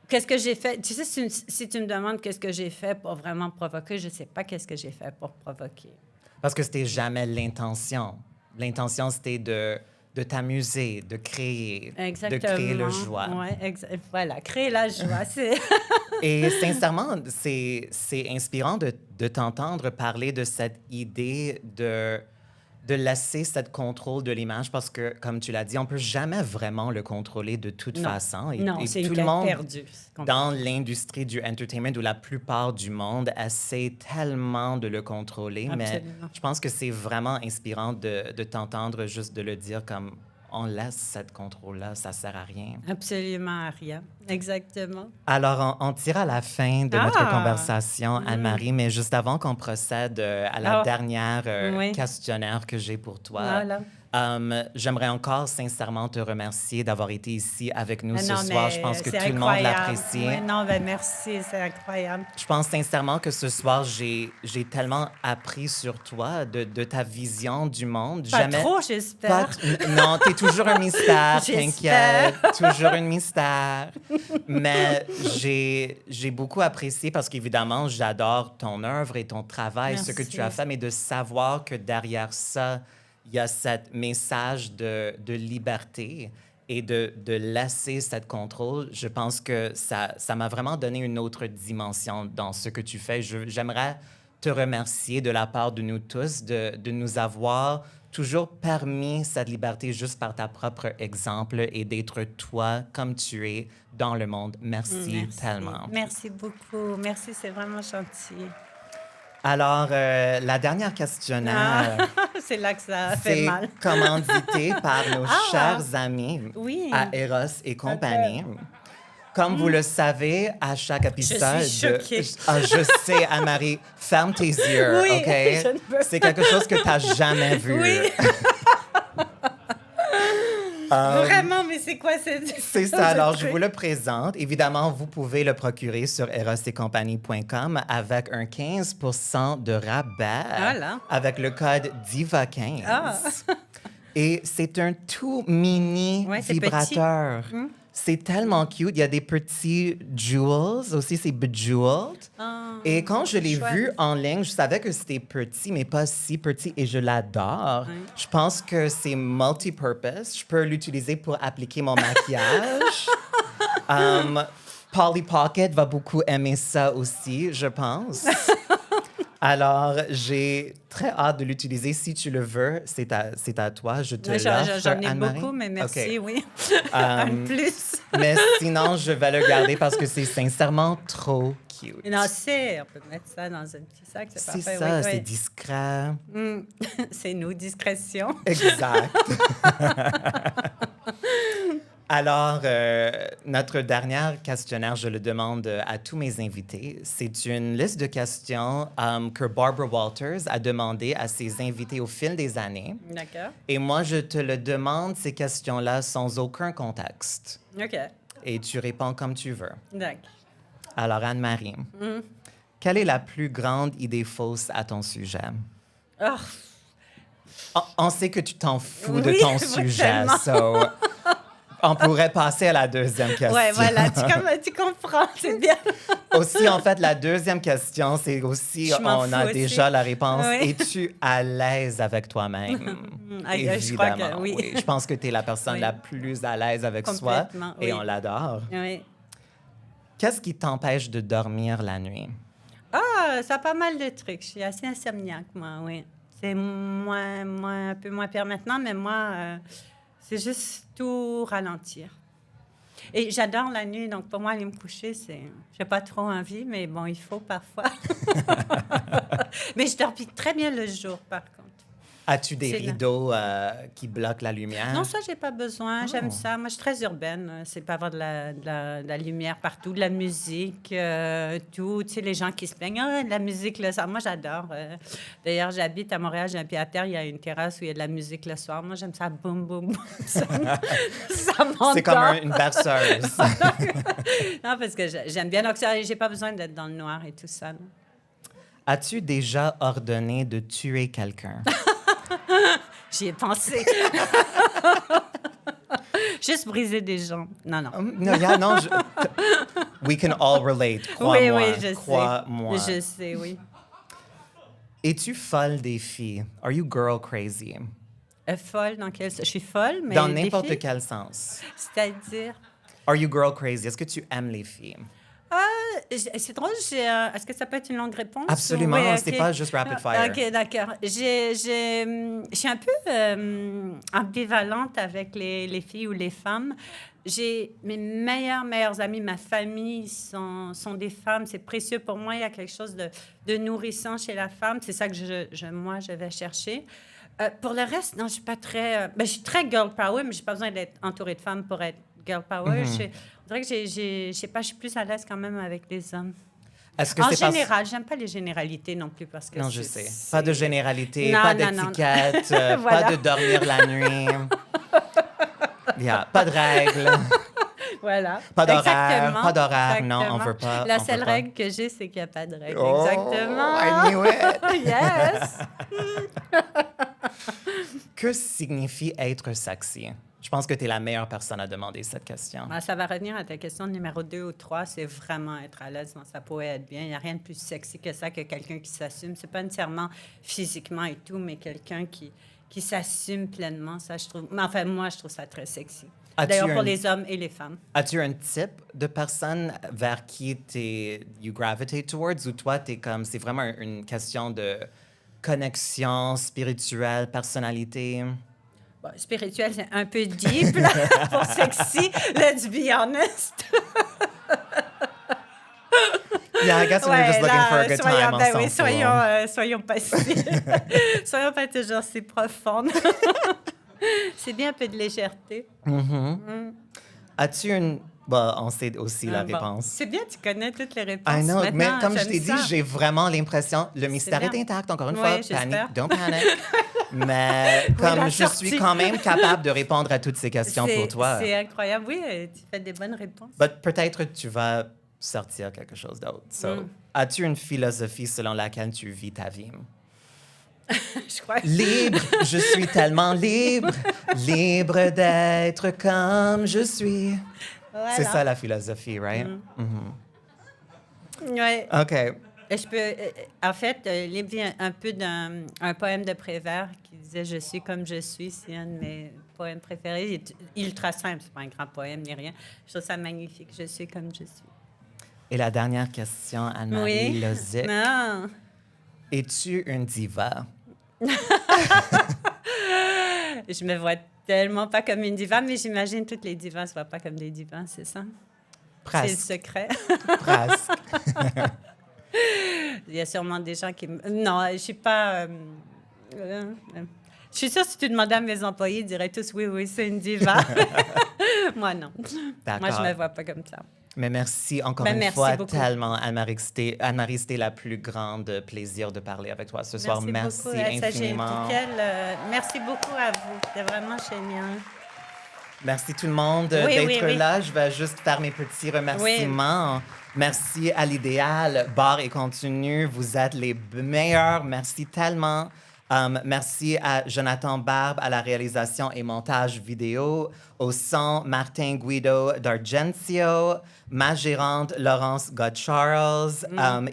qu'est-ce que j'ai fait? Tu sais, si tu me demandes qu'est-ce que j'ai fait pour vraiment provoquer, je ne sais pas qu'est-ce que j'ai fait pour provoquer. Parce que c'était jamais l'intention. L'intention, c'était de t'amuser, de créer, Exactement. de créer le joie. Oui, voilà, créer la joie, c'est... Et sincèrement, c'est inspirant de t'entendre parler de cette idée de laisser cette contrôle de l'image parce que, comme tu l'as dit, on peut jamais vraiment le contrôler de toute façon. Non, c'est tout une le monde perdue. dans l'industrie du entertainment où la plupart du monde essaie tellement de le contrôler. Absolument. Mais je pense que c'est vraiment inspirant de t'entendre juste de le dire comme on laisse cette contrôle-là, ça sert à rien. Absolument à rien. Exactement. Alors, on tire à la fin de notre conversation, Anne-Marie, mais juste avant qu'on procède à la dernière questionnaire que j'ai pour toi, j'aimerais encore sincèrement te remercier d'avoir été ici avec nous ce soir. Je pense que tout le monde l'apprécie. Oui, non, ben merci, c'est incroyable. Je pense sincèrement que ce soir, j'ai tellement appris sur toi, de ta vision du monde. Pas trop, j'espère. Non, t'es toujours un mystère, J'espère. t'inquiète. Toujours un mystère. Mais j'ai beaucoup apprécié parce qu'évidemment, j'adore ton œuvre et ton travail, ce que tu as fait, mais de savoir que derrière ça, il y a ce message de liberté et de laisser cette contrôle. Je pense que ça m'a vraiment donné une autre dimension dans ce que tu fais. J'aimerais te remercier de la part de nous tous de nous avoir toujours permis cette liberté juste par ta propre exemple et d'être toi comme tu es dans le monde. Merci tellement. Merci beaucoup. Merci, c'est vraiment gentil. Alors, la dernière questionnaire... c'est là que ça fait mal. C'est commandité par nos chers amis à Eros et compagnie. Comme vous le savez, à chaque épisode... Je suis choquée. Je sais, Anne-Marie, ferme tes yeux, oui, OK? Je ne peux c'est quelque chose que tu n'as jamais vu. Oui. Vraiment, mais c'est quoi cette... C'est ça, alors je vous le présente. Évidemment, vous pouvez le procurer sur erosetcompagnie.com avec un 15 % de rabais avec le code DIVA15. Et c'est un tout mini vibrateur. C'est tellement cute. Il y a des petits jewels aussi, c'est bejeweled. Et quand je l'ai vu en ligne, je savais que c'était petit, mais pas si petit, et je l'adore. Je pense que c'est multi-purpose. Je peux l'utiliser pour appliquer mon maquillage. Polly Pocket va beaucoup aimer ça aussi, je pense. Alors, j'ai très hâte de l'utiliser. Si tu le veux, c'est à toi. Je te l'offre, J'en ai Anne-Marie. beaucoup, mais merci, oui. Un plus. Mais sinon, je vais le garder parce que c'est sincèrement trop cute. Non, on peut mettre ça dans un petit sac, c'est parfait. C'est ça, oui, c'est discret. C'est nous, discrétion. Exact. Alors, notre dernier questionnaire, je le demande à tous mes invités. C'est une liste de questions que Barbara Walters a demandé à ses invités au fil des années. D'accord. Et moi, je te le demande, ces questions-là, sans aucun contexte. OK. et tu réponds comme tu veux. D'accord. Alors, Anne-Marie, quelle est la plus grande idée fausse à ton sujet? Oh, On sait que tu t'en fous de Oui, ton moi, sujet, tellement. so on pourrait passer à la deuxième question. ouais, voilà, tu comprends, c'est bien. Aussi, en fait, la deuxième question, c'est aussi, Je m'en on a fous aussi. déjà la réponse. Oui. Es-tu à l'aise avec toi-même? Je crois que Évidemment, oui. Je pense que tu es la personne Oui. la plus à l'aise avec soi Complètement, et oui. on l'adore. Oui. Qu'est-ce qui t'empêche de dormir la nuit? Ah, ça a pas mal de trucs. Je suis assez insomniaque, moi, oui. C'est un peu moins pire maintenant, mais moi, c'est juste tout ralentir. Et j'adore la nuit, donc pour moi, aller me coucher, j'ai pas trop envie, mais bon, il faut parfois. Mais je dors très bien le jour, par contre. As-tu des C'est là. rideaux qui bloquent la lumière? Non, ça, j'ai pas besoin. J'aime Oh. ça. Moi, je suis très urbaine. C'est pas avoir de la lumière partout, de la musique, tout. Tu sais, les gens qui se plaignent, ah, de la musique le soir. Moi, j'adore. D'ailleurs, j'habite à Montréal, j'ai un pied à terre. Il y a une terrasse où il y a de la musique le soir. Moi, j'aime ça. Boum, boum, boum. Ça m'endort. C'est comme une berceuse. Non, parce que j'aime bien. Donc, j'ai pas besoin d'être dans le noir et tout ça. Non. As-tu déjà ordonné de tuer quelqu'un? J'y ai pensé. Juste briser des gens. Non, non. Non, yeah, non, we can all relate. Crois-moi. Oui, je Crois-moi. sais. Je sais, oui. Es-tu folle des filles? Are you girl crazy? Folle dans quel sens? Je suis folle, mais Dans des n'importe filles? quel sens. C'est-à-dire... Are you girl crazy? Est-ce que tu aimes les filles? C'est drôle, est-ce que ça peut être une longue réponse? Absolument, Oui, c'est ok. pas juste rapid fire. OK, d'accord. Je suis un peu ambivalente avec les filles ou les femmes. J'ai mes meilleures amies, ma famille sont des femmes. C'est précieux pour moi. Il y a quelque chose de nourrissant chez la femme. C'est ça que moi, je vais chercher. Pour le reste, non, je suis pas très... je suis très girl power, mais j'ai pas besoin d'être entourée de femmes pour être girl power. On dirait que je sais pas, je suis plus à l'aise quand même avec les hommes. Est-ce que En c'est parce- général, j'aime pas les généralités non plus parce que Non, je c'est- sais. Pas de généralité, Non, pas non, non. d'étiquette, Voilà. pas de dormir la nuit. Yeah, pas de règles. Voilà. Pas d'horaire, Exactement. pas d'horaire, non, on Exactement. veut pas. La on seule veut pas. règle que j'ai, c'est qu'il n'y a pas de règle. Oh, Exactement. I knew it. Yes. Que signifie être sexy? Je pense que tu es la meilleure personne à demander cette question. Ça va revenir à ta question numéro 2 ou 3. C'est vraiment être à l'aise dans sa peau et être bien. Il n'y a rien de plus sexy que ça, que quelqu'un qui s'assume. C'est pas nécessairement physiquement et tout, mais quelqu'un qui s'assume pleinement. Ça, je trouve... Mais enfin, moi, je trouve ça très sexy. As-tu D'ailleurs, pour un- les hommes et les femmes. As-tu un type de personne vers qui you gravitate towards ou toi, c'est vraiment une question de connexion spirituelle, personnalité? Bon, spirituel, c'est un peu deep là, pour sexy. Let's be honest. Yeah, I guess we were just looking for a good time ensemble. Soyons pas soyons pas toujours si profondes. C'est bien un peu de légèreté. As-tu une... Bon, on sait aussi la Bon. réponse. C'est bien, tu connais toutes les réponses. I know, mais Maintenant, comme je j'aime t'ai dit, ça. j'ai vraiment l'impression... Le mystère est bien. intact, encore une Oui, fois. j'espère. Panique, don't panic. Mais comme la je sortie. suis quand même capable de répondre à toutes ces questions pour toi, C'est incroyable. Oui, tu fais des bonnes réponses. peut-être tu vas sortir quelque chose d'autre. So, as-tu une philosophie selon laquelle tu vis ta vie? Je crois que... Libre, je suis tellement libre, libre d'être comme je suis. Voilà. C'est ça la philosophie, right? Ouais. OK. Je peux, en fait, libre vient un peu d'un poème de Prévert qui disait « Je suis comme je suis ». C'est un de mes poèmes préférés. Il est ultra simple, c'est pas un grand poème ni rien. Je trouve ça magnifique. Je suis comme je suis. Et la dernière question, Anne-Marie Oui. Lozic. Non. Es-tu une diva? Je me vois tellement pas comme une diva, mais j'imagine toutes les divas se voient pas comme des divas, c'est ça? C'est le Presque. secret. Presque. Il y a sûrement des gens qui... Non, je suis pas... je suis sûre que si tu demandais à mes employés, ils diraient tous « Oui, oui, c'est une diva ». Moi, non. D'accord. Moi, je me vois pas comme ça. Mais merci encore Ben, une merci fois beaucoup. tellement, Anne-Marie. C'était la plus grande plaisir de parler avec toi ce soir. Merci beaucoup, SAG. infiniment. Merci beaucoup à vous. C'était vraiment génial. Merci tout le monde Oui, d'être oui. là. Je vais juste faire mes petits remerciements. Merci à l'Idéal, bar et contenu. Vous êtes les meilleurs. Merci tellement. Merci à Jonathan Barbe à la réalisation et montage vidéo, au son Martin Guido d'Argencio, ma gérante Laurence Godcharles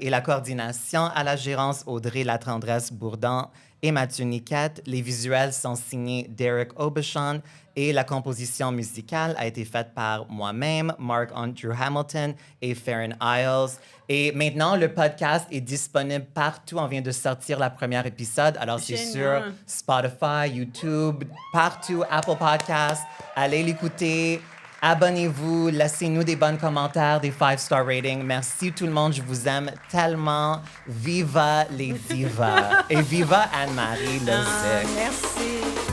et la coordination à la gérance Audrey Latendresse Bourdon et Mathieu Niquette. Les visuels sont signés Derek Aubuchon et la composition musicale a été faite par moi-même, Mark Andrew Hamilton et Farron Isles. Et maintenant, le podcast est disponible partout. On vient de sortir la première épisode. Alors, c'est sur Spotify, YouTube, partout, Apple Podcasts. Allez l'écouter. Abonnez-vous, laissez-nous des bons commentaires, des 5-star ratings. Merci tout le monde, je vous aime tellement. Viva les divas. Et viva Anne-Marie Lozic. Merci.